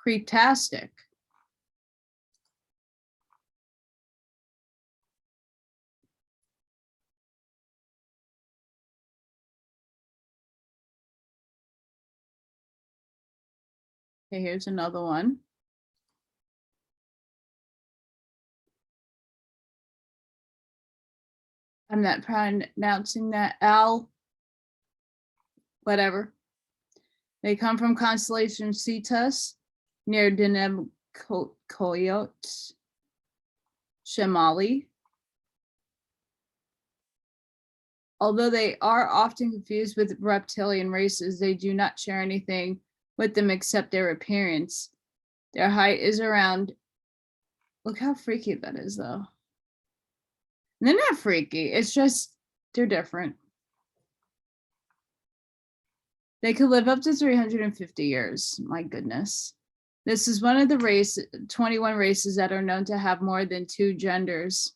Cretastic. Okay, here's another one. I'm not pronouncing that. Whatever. They come from constellation Cetus near Deneb Coyotes, Shemali. Although they are often confused with reptilian races, they do not share anything with them except their appearance. Their height is around, look how freaky that is though. And they're not freaky, it's just, they're different. They could live up to 350 years, my goodness. This is one of the 21 races that are known to have more than 2 genders.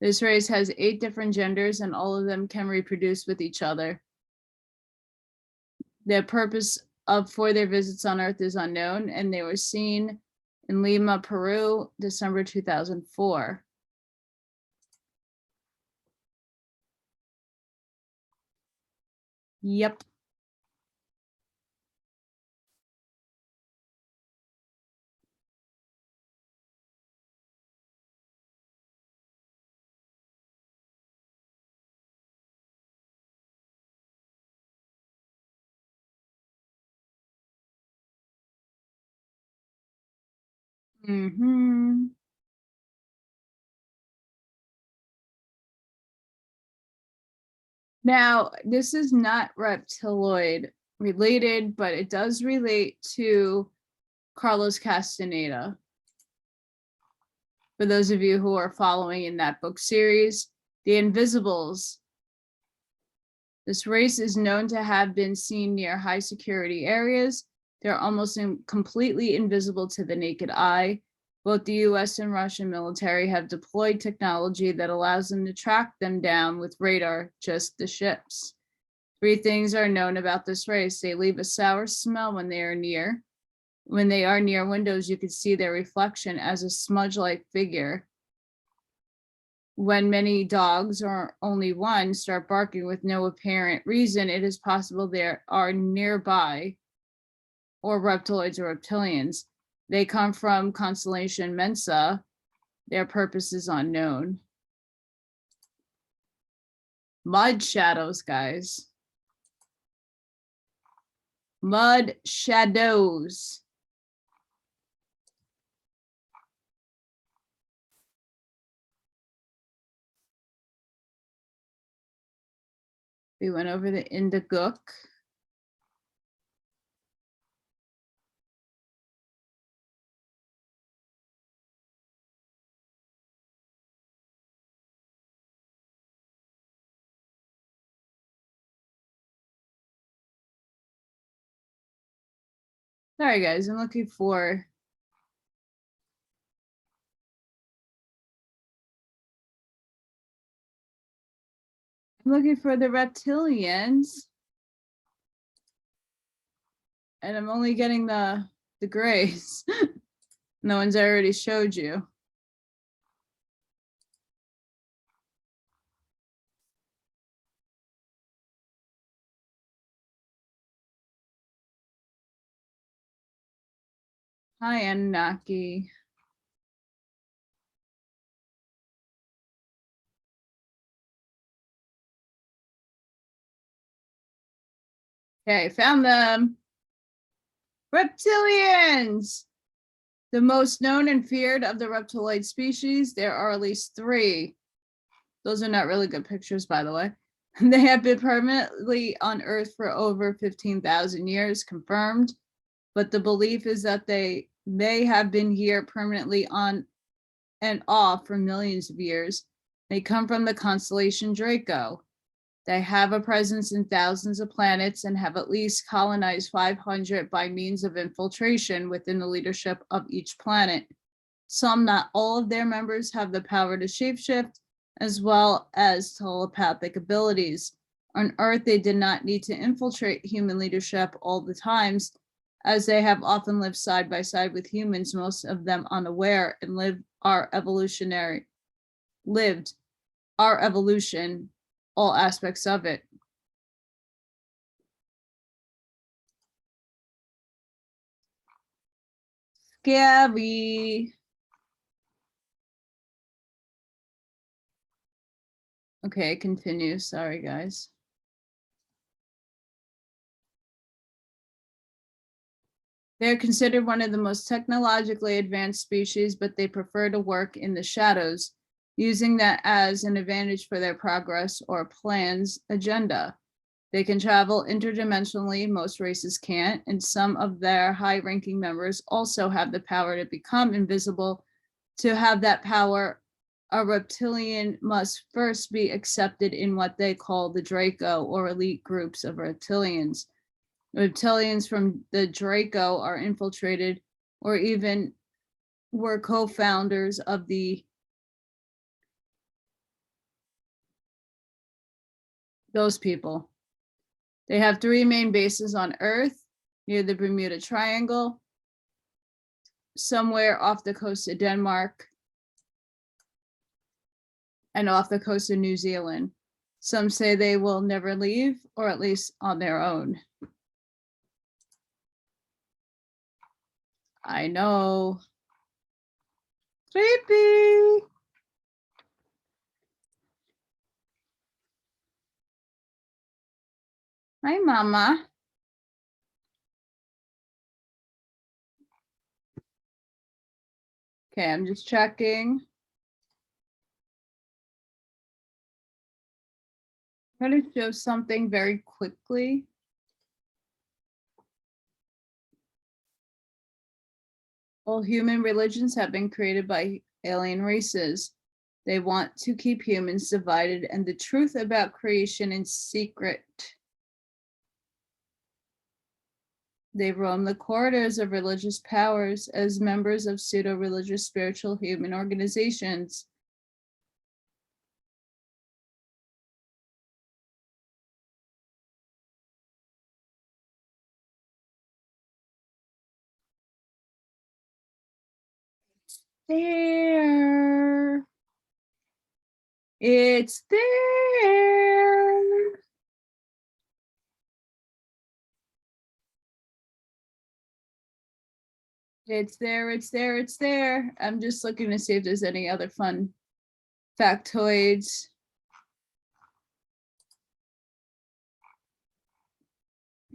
This race has 8 different genders and all of them can reproduce with each other. Their purpose for their visits on Earth is unknown, and they were seen in Lima, Peru, December 2004. Yep. Mm-hmm. Now, this is not reptiloid related, but it does relate to Carlos Castaneda. For those of you who are following in that book series, The Invisibles. This race is known to have been seen near high security areas. They're almost completely invisible to the naked eye. Both the US and Russian military have deployed technology that allows them to track them down with radar, just the ships. 3 things are known about this race. They leave a sour smell when they are near. When they are near windows, you can see their reflection as a smudge-like figure. When many dogs, or only one, start barking with no apparent reason, it is possible they are nearby, or reptiloids or reptilians. They come from constellation Mensa. Their purpose is unknown. Mud shadows, guys. Mud shadows. We went over the Indigook. Sorry guys, I'm looking for the Reptilians. And I'm only getting the grays. The ones I already showed you. Hi, Anunnaki. Okay, found them. Reptilians! The most known and feared of the reptiloid species, there are at least 3. Those are not really good pictures, by the way. They have been permanently on Earth for over 15,000 years, confirmed. But the belief is that they They have been here permanently on and off for millions of years. They come from the constellation Draco. They have a presence in thousands of planets and have at least colonized 500 by means of infiltration within the leadership of each planet. Some, not all of their members, have the power to shapeshift, as well as telepathic abilities. On Earth, they did not need to infiltrate human leadership all the times, as they have often lived side by side with humans, most of them unaware, and lived our evolution, all aspects of it. Scary. Okay, continue. Sorry, guys. They're considered one of the most technologically advanced species, but they prefer to work in the shadows, using that as an advantage for their progress or plans agenda. They can travel interdimensionally, most races can't, and some of their high-ranking members also have the power to become invisible. To have that power, a reptilian must first be accepted in what they call the Draco, or elite groups of reptilians. Reptilians from the Draco are infiltrated or even were co-founders of those people. They have 3 main bases on Earth, near the Bermuda Triangle, somewhere off the coast of Denmark, and off the coast of New Zealand. Some say they will never leave, or at least on their own. I know. Creepy. Hi, Mama. Okay, I'm just checking. I'm going to show something very quickly. All human religions have been created by alien races. They want to keep humans divided and the truth about creation in secret. They roam the corridors of religious powers as members of pseudo-religious spiritual human organizations. There. It's there. It's there, it's there, it's there. I'm just looking to see if there's any other fun factoids.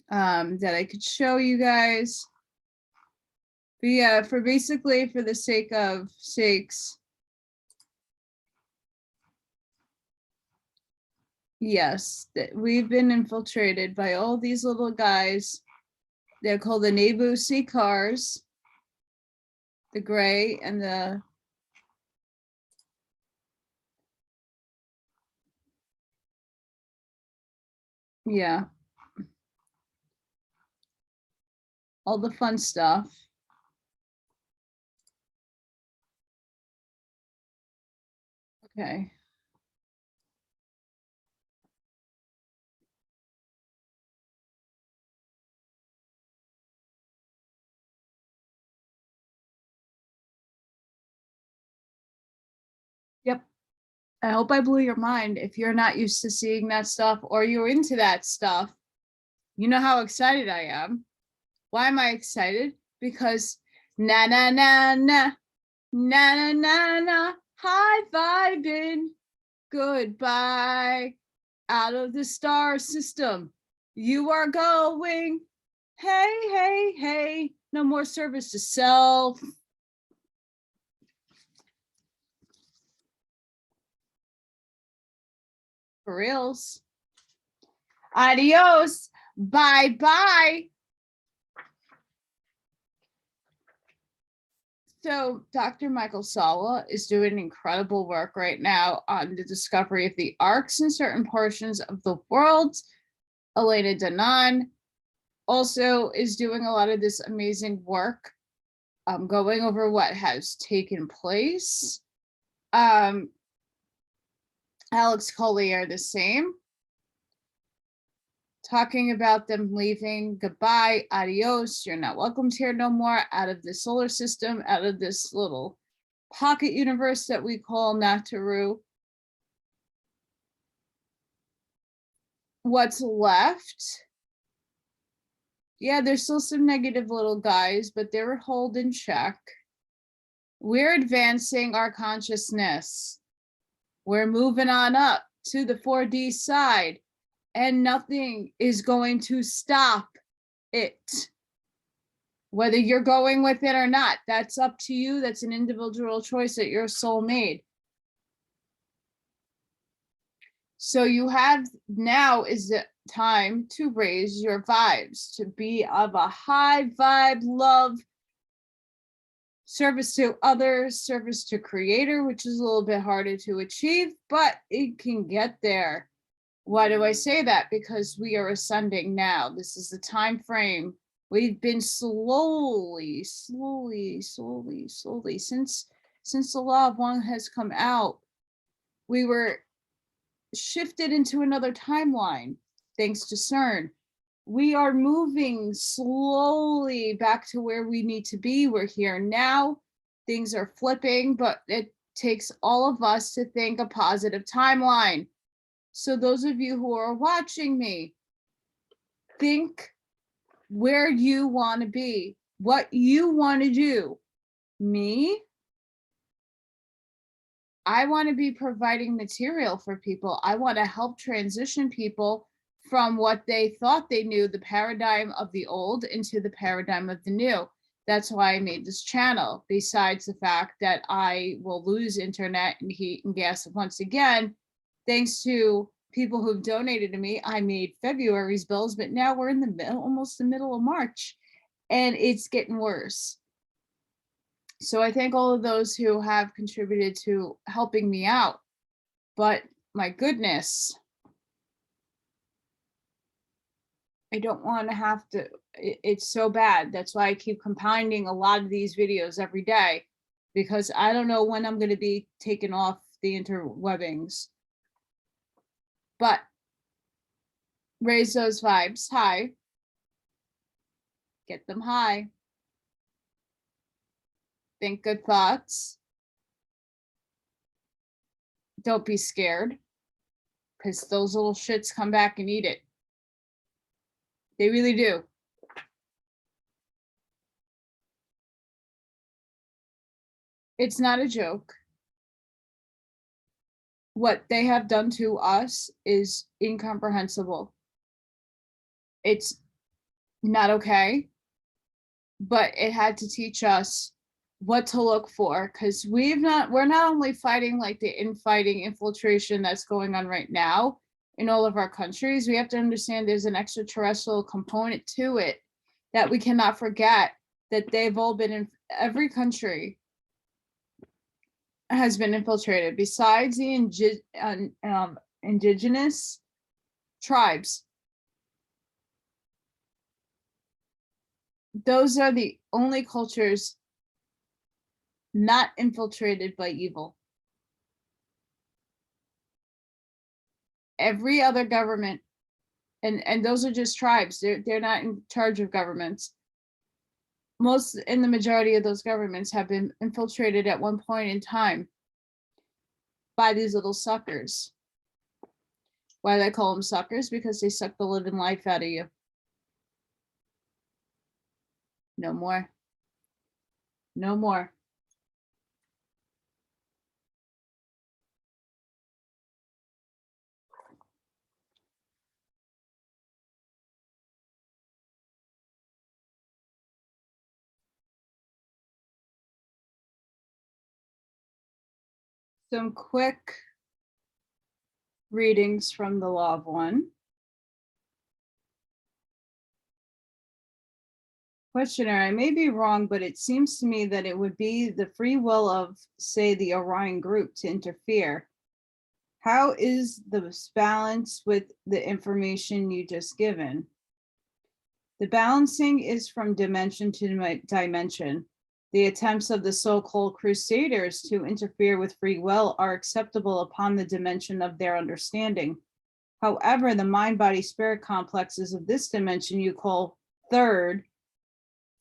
That I could show you guys. But yeah, for the sake of sakes, yes, that we've been infiltrated by all these little guys. They're called the Nebu Sea Cars, the gray and the yeah, all the fun stuff. Okay. Yep. I hope I blew your mind. If you're not used to seeing that stuff or you're into that stuff, you know how excited I am. Why am I excited? Because na na na na na na na na high vibing. Goodbye. Out of the star system. You are going. Hey, hey, hey. No more service to self. For reals. Adios. Bye bye. So Dr. Michael Sala is doing incredible work right now on the discovery of the arcs in certain portions of the world. Elena Danaan also is doing a lot of this amazing work, going over what has taken place. Alex Collier the same, talking about them leaving, goodbye, adios, you're not welcomed here no more, out of the solar system, out of this little pocket universe that we call Nataru. What's left? Yeah, there's still some negative little guys, but they were held in check. We're advancing our consciousness. We're moving on up to the 4D side, and nothing is going to stop it. Whether you're going with it or not, that's up to you. That's an individual choice that your soul made. So you have, now is the time to raise your vibes, to be of a high vibe, love, service to others, service to creator, which is a little bit harder to achieve, but it can get there. Why do I say that? Because we are ascending now. This is the time frame. We've been slowly, since the law of one has come out, we were shifted into another timeline, thanks to CERN. We are moving slowly back to where we need to be. We're here now. Things are flipping, but it takes all of us to think a positive timeline. So those of you who are watching me, think where you want to be, what you want to do. Me, I want to be providing material for people. I want to help transition people from what they thought they knew, the paradigm of the old, into the paradigm of the new. That's why I made this channel, besides the fact that I will lose internet and heat and gas once again, thanks to people who've donated to me. I made February's bills, but now we're in the middle, almost the middle of March, and it's getting worse. So I thank all of those who have contributed to helping me out. But my goodness, I don't want to have to, it's so bad. That's why I keep compiling a lot of these videos every day, because I don't know when I'm going to be taken off the interwebbings. But raise those vibes high. Get them high. Think good thoughts. Don't be scared, because those little shits come back and eat it. They really do. It's not a joke. What they have done to us is incomprehensible. It's not okay, but it had to teach us what to look for, because we're not only fighting like the infighting infiltration that's going on right now in all of our countries. We have to understand there's an extraterrestrial component to it that we cannot forget, that they've all been in every country has been infiltrated, besides the indigenous tribes. Those are the only cultures not infiltrated by evil. Every other government, and those are just tribes, they're not in charge of governments. Most and the majority of those governments have been infiltrated at one point in time by these little suckers. Why do I call them suckers? Because they suck the living life out of you. No more. No more. Some quick readings from the Law of One. Questioner, I may be wrong, but it seems to me that it would be the free will of, say, the Orion group to interfere. How is this balanced with the information you just given? The balancing is from dimension to dimension. The attempts of the so-called crusaders to interfere with free will are acceptable upon the dimension of their understanding. However, the mind-body-spirit complexes of this dimension you call third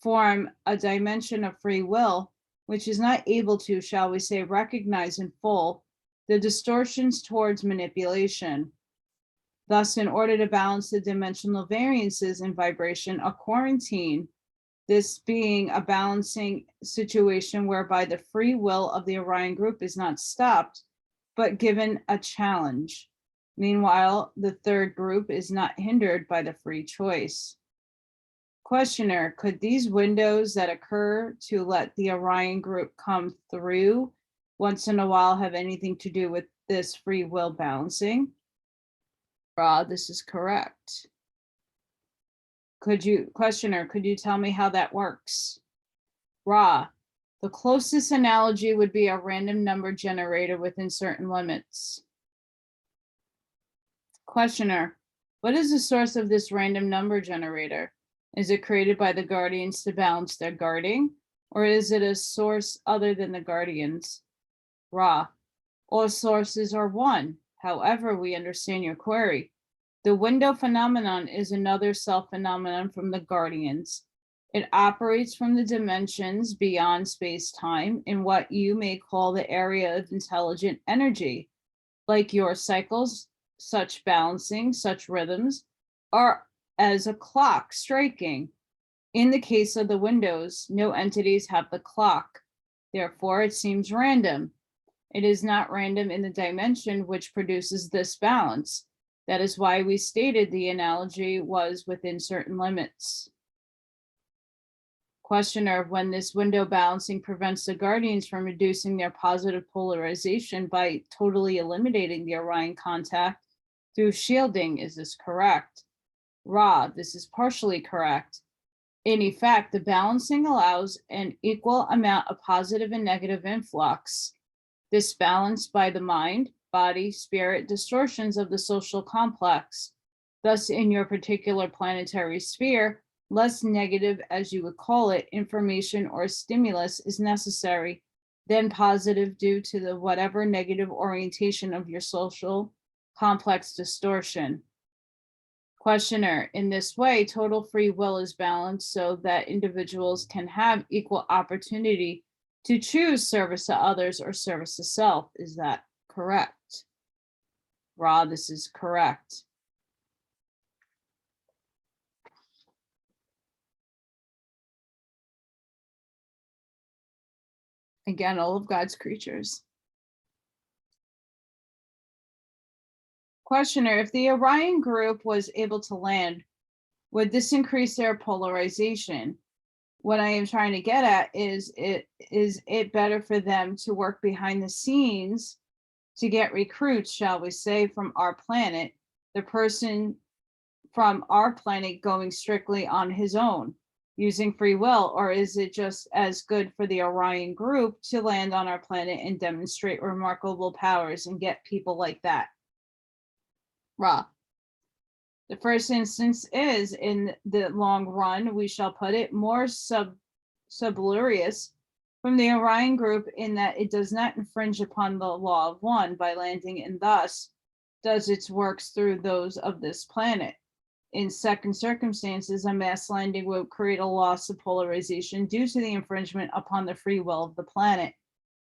form a dimension of free will, which is not able to, shall we say, recognize in full the distortions towards manipulation. Thus, in order to balance the dimensional variances in vibration, a quarantine, this being a balancing situation whereby the free will of the Orion group is not stopped, but given a challenge. Meanwhile, the third group is not hindered by the free choice. Questioner, could these windows that occur to let the Orion group come through once in a while have anything to do with this free will balancing? This is correct. Questioner, could you tell me how that works? The closest analogy would be a random number generator within certain limits. Questioner, what is the source of this random number generator? Is it created by the guardians to balance their guarding, or is it a source other than the guardians? All sources are one. However, we understand your query. The window phenomenon is another self-phenomenon from the guardians. It operates from the dimensions beyond space-time in what you may call the area of intelligent energy. Like your cycles, such balancing, such rhythms are as a clock striking. In the case of the windows, no entities have the clock. Therefore, it seems random. It is not random in the dimension which produces this balance. That is why we stated the analogy was within certain limits. Questioner, when this window balancing prevents the guardians from reducing their positive polarization by totally eliminating the Orion contact through shielding, is this correct? This is partially correct. In effect, the balancing allows an equal amount of positive and negative influx. This balanced by the mind, body, spirit distortions of the social complex. Thus, in your particular planetary sphere, less negative, as you would call it, information or stimulus is necessary than positive due to the whatever negative orientation of your social complex distortion. Questioner, in this way, total free will is balanced so that individuals can have equal opportunity to choose service to others or service to self. Is that correct? This is correct. Again, all of God's creatures. Questioner, if the Orion group was able to land, would this increase their polarization? What I am trying to get at is it better for them to work behind the scenes to get recruits, shall we say, from our planet, the person from our planet going strictly on his own, using free will, or is it just as good for the Orion group to land on our planet and demonstrate remarkable powers and get people like that? The first instance is, in the long run, we shall put it, more sublurious from the Orion group in that it does not infringe upon the law of one by landing, and thus does its works through those of this planet. In second circumstances, a mass landing would create a loss of polarization due to the infringement upon the free will of the planet.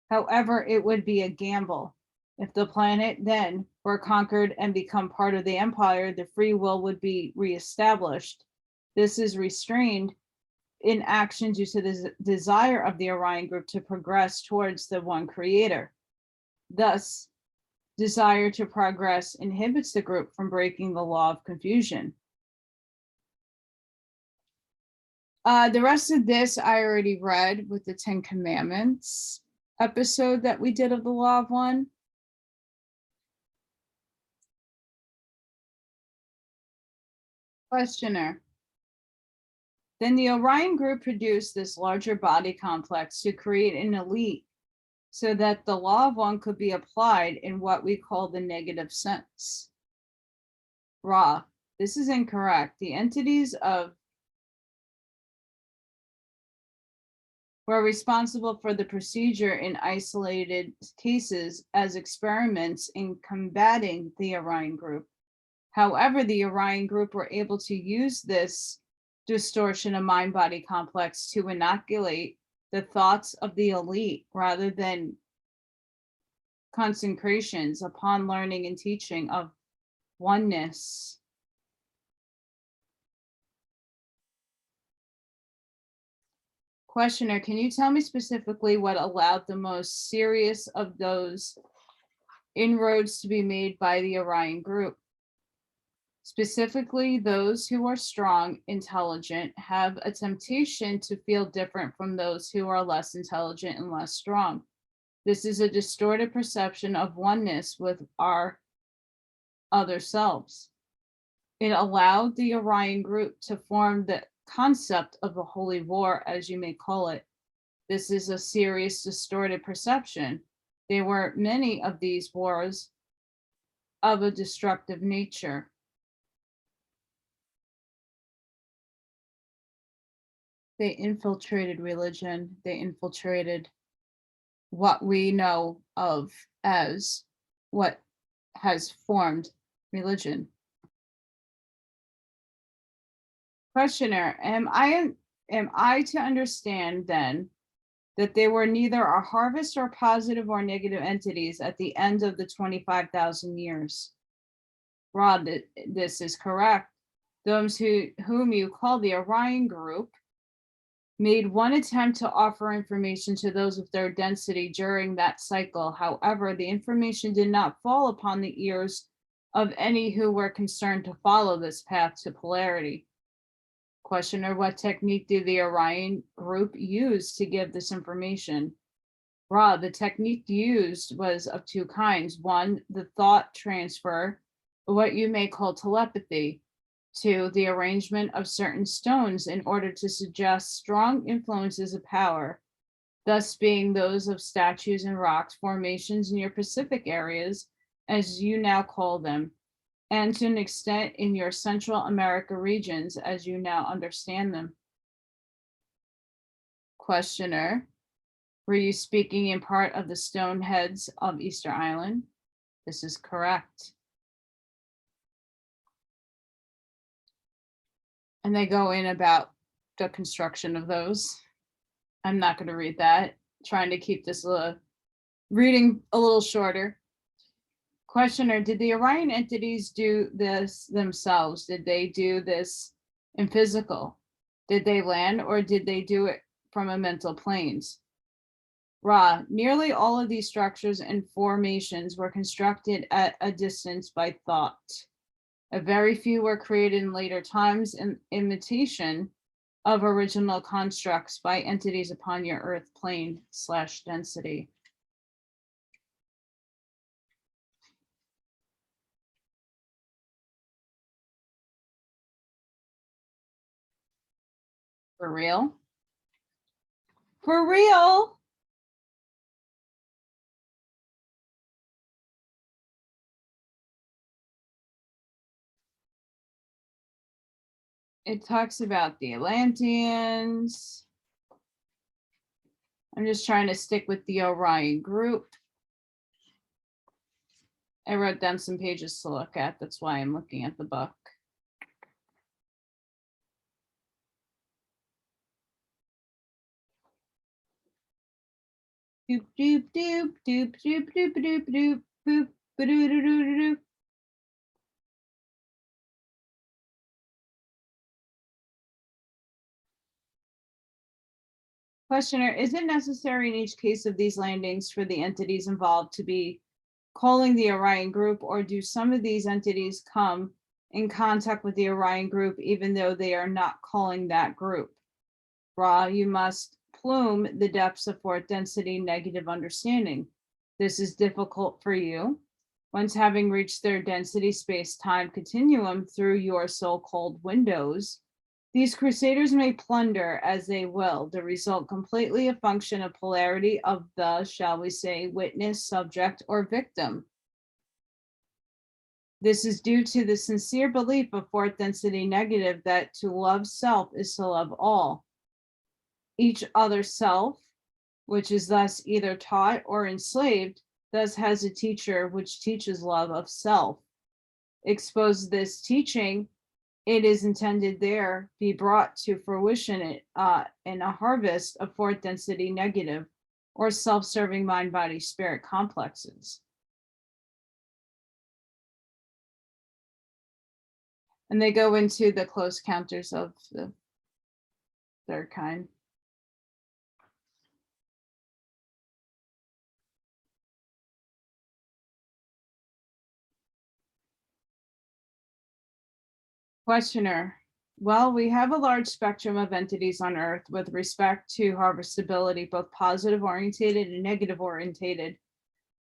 However, it would be a gamble. If the planet then were conquered and become part of the empire, the free will would be reestablished. This is restrained in action due to the desire of the Orion group to progress towards the one creator. Thus, desire to progress inhibits the group from breaking the law of confusion. The rest of this I already read with the 10 Commandments episode that we did of the Law of One. Questioner. Then the Orion group produced this larger body complex to create an elite so that the law of one could be applied in what we call the negative sense. Ra, this is incorrect. The entities were responsible for the procedure in isolated cases as experiments in combating the Orion group. However, the Orion group were able to use this distortion of mind-body complex to inoculate the thoughts of the elite rather than consecrations upon learning and teaching of oneness. Questioner, can you tell me specifically what allowed the most serious of those inroads to be made by the Orion group? Specifically, those who are strong, intelligent, have a temptation to feel different from those who are less intelligent and less strong. This is a distorted perception of oneness with our other selves. It allowed the Orion group to form the concept of the holy war, as you may call it. This is a serious distorted perception. There were many of these wars of a destructive nature. They infiltrated religion. They infiltrated what we know of as what has formed religion. Questioner, am I to understand then that there were neither a harvest or positive or negative entities at the end of the 25,000 years? Rod, this is correct. Those whom you call the Orion group made one attempt to offer information to those of their density during that cycle. However, the information did not fall upon the ears of any who were concerned to follow this path to polarity. Questioner, what technique did the Orion group use to give this information? Ra, the technique used was of two kinds. One, the thought transfer, what you may call telepathy. Two, the arrangement of certain stones in order to suggest strong influences of power, thus being those of statues and rocks formations in your Pacific areas, as you now call them, and to an extent in your Central America regions as you now understand them. Questioner, were you speaking in part of the stone heads of Easter Island? This is correct. And they go in about the construction of those. I'm not going to read that. Trying to keep this reading a little shorter. Questioner, did the Orion entities do this themselves? Did they do this in physical? Did they land or did they do it from a mental planes? Ra, nearly all of these structures and formations were constructed at a distance by thought. A very few were created in later times in imitation of original constructs by entities upon your earth plane / density. For real? For real? It talks about the Atlanteans. I'm just trying to stick with the Orion group. I wrote down some pages to look at. That's why I'm looking at the book. Doop doop doop doop doop doop doop doop boop ba-doo doo doo doo doo. Questioner, is it necessary in each case of these landings for the entities involved to be calling the Orion group, or do some of these entities come in contact with the Orion group even though they are not calling that group? Ra, you must plume the depths of fourth density negative understanding. This is difficult for you. Once having reached their density space-time continuum through your so-called windows, These crusaders may plunder as they will, the result completely a function of polarity of the, shall we say, witness, subject, or victim. This is due to the sincere belief of fourth density negative that to love self is to love all. Each other self, which is thus either taught or enslaved, thus has a teacher which teaches love of self. Expose this teaching, it is intended there be brought to fruition in a harvest of fourth density negative or self-serving mind, body, spirit complexes. And they go into the close counters of the third kind. Questioner, well, we have a large spectrum of entities on Earth with respect to harvestability, both positive orientated and negative orientated.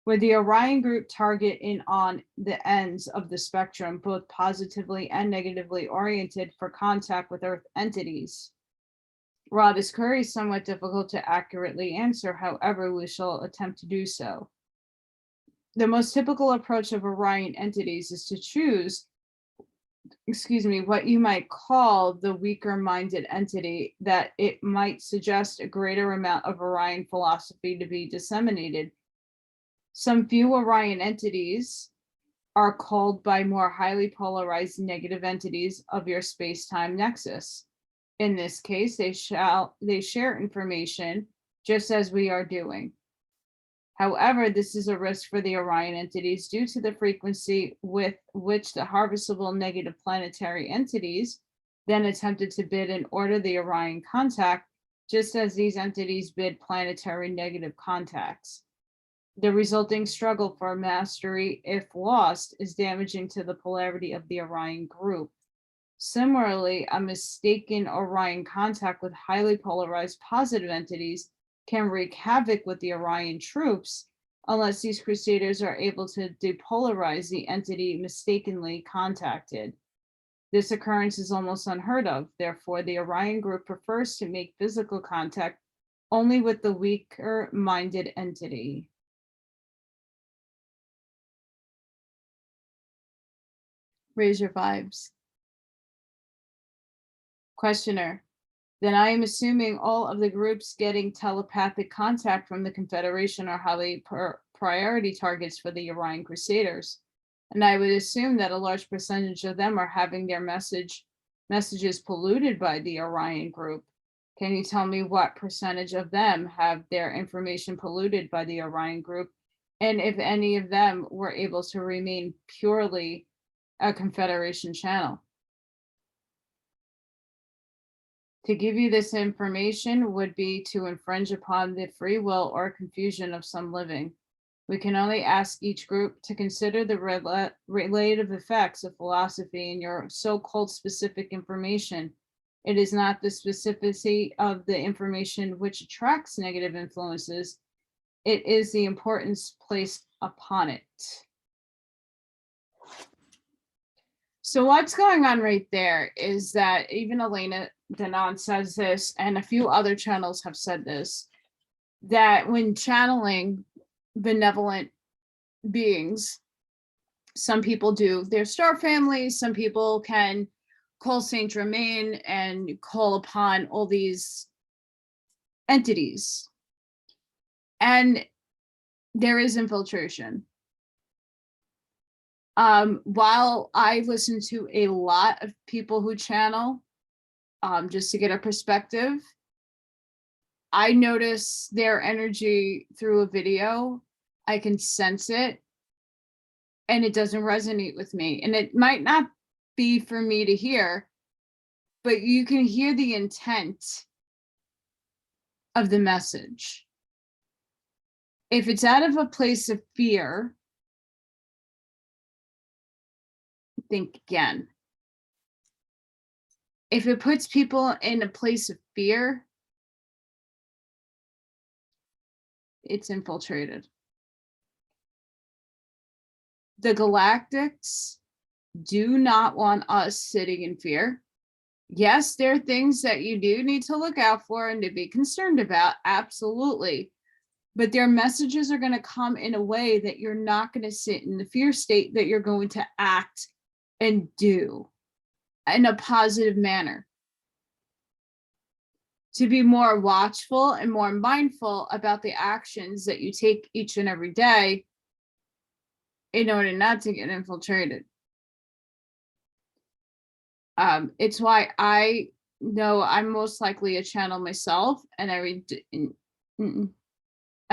With the Orion group target in on the ends of the spectrum, both positively and negatively oriented for contact with Earth entities. While this query is somewhat difficult to accurately answer, however, we shall attempt to do so. The most typical approach of Orion entities is to choose, what you might call the weaker minded entity, that it might suggest a greater amount of Orion philosophy to be disseminated. Some few Orion entities are called by more highly polarized negative entities of your space-time nexus. In this case, they share information just as we are doing. However, this is a risk for the Orion entities due to the frequency with which the harvestable negative planetary entities then attempted to bid and order the Orion contact, just as these entities bid planetary negative contacts. The resulting struggle for mastery, if lost, is damaging to the polarity of the Orion group. Similarly, a mistaken Orion contact with highly polarized positive entities can wreak havoc with the Orion troops unless these crusaders are able to depolarize the entity mistakenly contacted. This occurrence is almost unheard of. Therefore, the Orion group prefers to make physical contact only with the weaker minded entity. Raise your vibes. Questioner, then I am assuming all of the groups getting telepathic contact from the Confederation are highly priority targets for the Orion Crusaders. And I would assume that a large percentage of them are having their messages polluted by the Orion group. Can you tell me what percentage of them have their information polluted by the Orion group? And if any of them were able to remain purely a Confederation channel? To give you this information would be to infringe upon the free will or confusion of some living. We can only ask each group to consider the relative effects of philosophy in your so-called specific information. It is not the specificity of the information which attracts negative influences. It is the importance placed upon it. So what's going on right there is that even Elena, Danaan says this, and a few other channels have said this, that when channeling benevolent beings, some people do their star families, some people can call Saint Germain and call upon all these entities. And there is infiltration. While I listen to a lot of people who channel, just to get a perspective, I notice their energy through a video. I can sense it, and it doesn't resonate with me. And it might not be for me to hear, but you can hear the intent of the message. If it's out of a place of fear, think again. If it puts people in a place of fear, it's infiltrated. The Galactics do not want us sitting in fear. Yes, there are things that you do need to look out for and to be concerned about. Absolutely. But their messages are going to come in a way that you're not going to sit in the fear state, that you're going to act and do in a positive manner. To be more watchful and more mindful about the actions that you take each and every day in order not to get infiltrated. It's why I know I'm most likely a channel myself, and I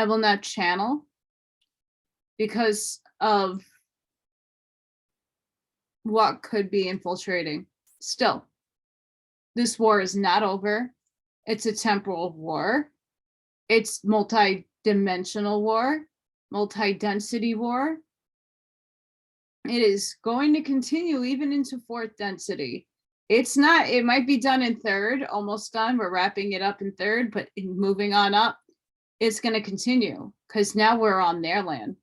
will not channel because of what could be infiltrating. Still, this war is not over. It's a temporal war. It's multi-dimensional war, multi-density war. It is going to continue even into fourth density. It's not, it might be done in third, almost done. We're wrapping it up in third, but moving on up, it's going to continue because now we're on their land.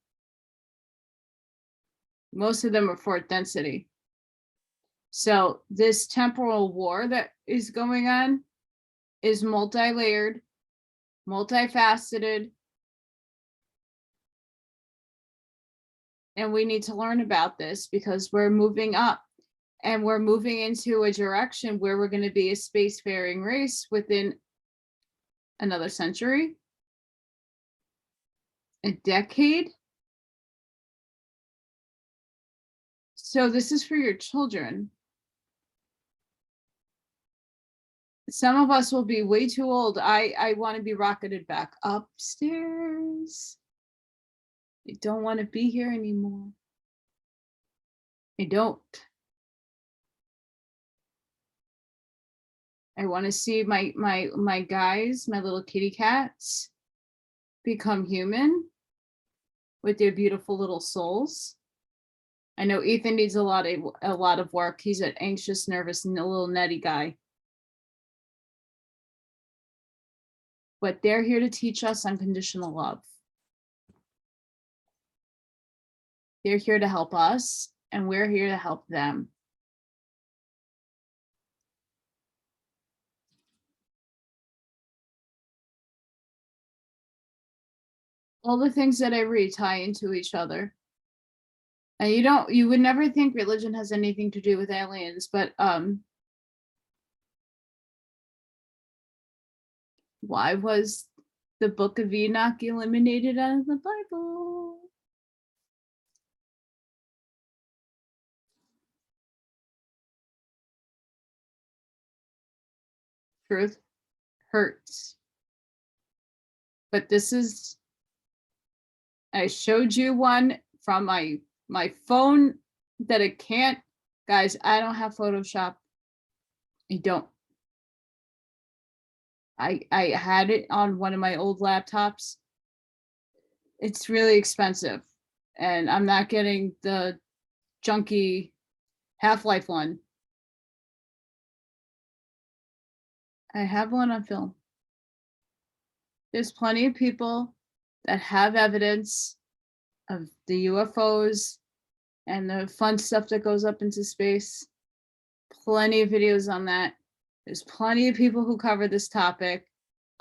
Most of them are fourth density. So this temporal war that is going on is multi-layered, multifaceted, and we need to learn about this because we're moving up and we're moving into a direction where we're going to be a spacefaring race within another century, a decade. So this is for your children. Some of us will be way too old. I want to be rocketed back upstairs. I don't want to be here anymore. I don't. I want to see my guys, my little kitty cats, become human with their beautiful little souls. I know Ethan needs a lot of work. He's an anxious, nervous, and a little nutty guy. But they're here to teach us unconditional love. They're here to help us, and we're here to help them. All the things that I read tie into each other. And you would never think religion has anything to do with aliens, but why was the Book of Enoch eliminated out of the Bible? Truth hurts. But this is, I showed you one from my phone that it can't, guys, I don't have Photoshop. I don't. I had it on one of my old laptops. It's really expensive, and I'm not getting the junky Half-Life one. I have one on film. There's plenty of people that have evidence of the UFOs and the fun stuff that goes up into space. Plenty of videos on that. There's plenty of people who cover this topic.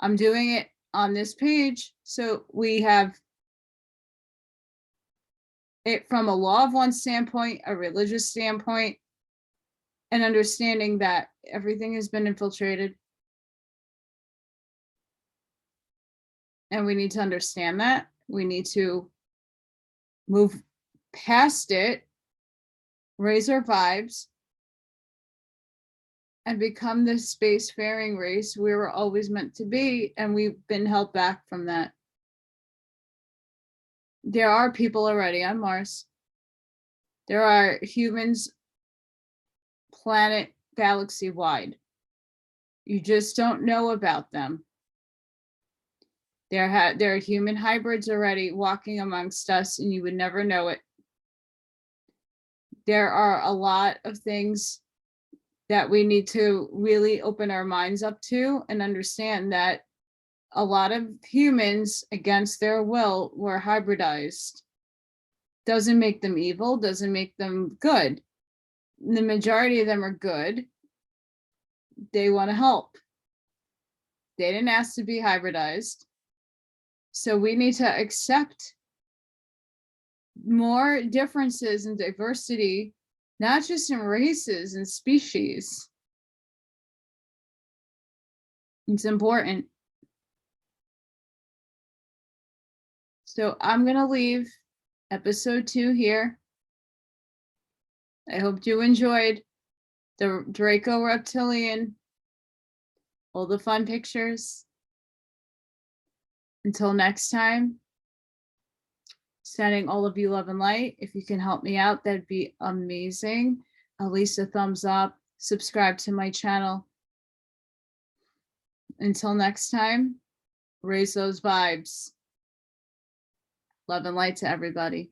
I'm doing it on this page, so we have it from a law of one standpoint, a religious standpoint, and understanding that everything has been infiltrated. And we need to understand that. We need to move past it, raise our vibes, and become the spacefaring race we were always meant to be, and we've been held back from that. There are people already on Mars. There are humans planet, galaxy wide. You just don't know about them. There are human hybrids already walking amongst us, and you would never know it. There are a lot of things that we need to really open our minds up to and understand that a lot of humans, against their will, were hybridized. Doesn't make them evil, doesn't make them good. The majority of them are good. they want to help. They didn't ask to be hybridized. So we need to accept more differences and diversity, not just in races and species. It's important. So I'm going to leave episode 2 here. I hope you enjoyed the Draco Reptilian, all the fun pictures. Until next time, sending all of you love and light. If you can help me out, that'd be amazing. At least a thumbs up, subscribe to my channel. Until next time, raise those vibes. Love and light to everybody.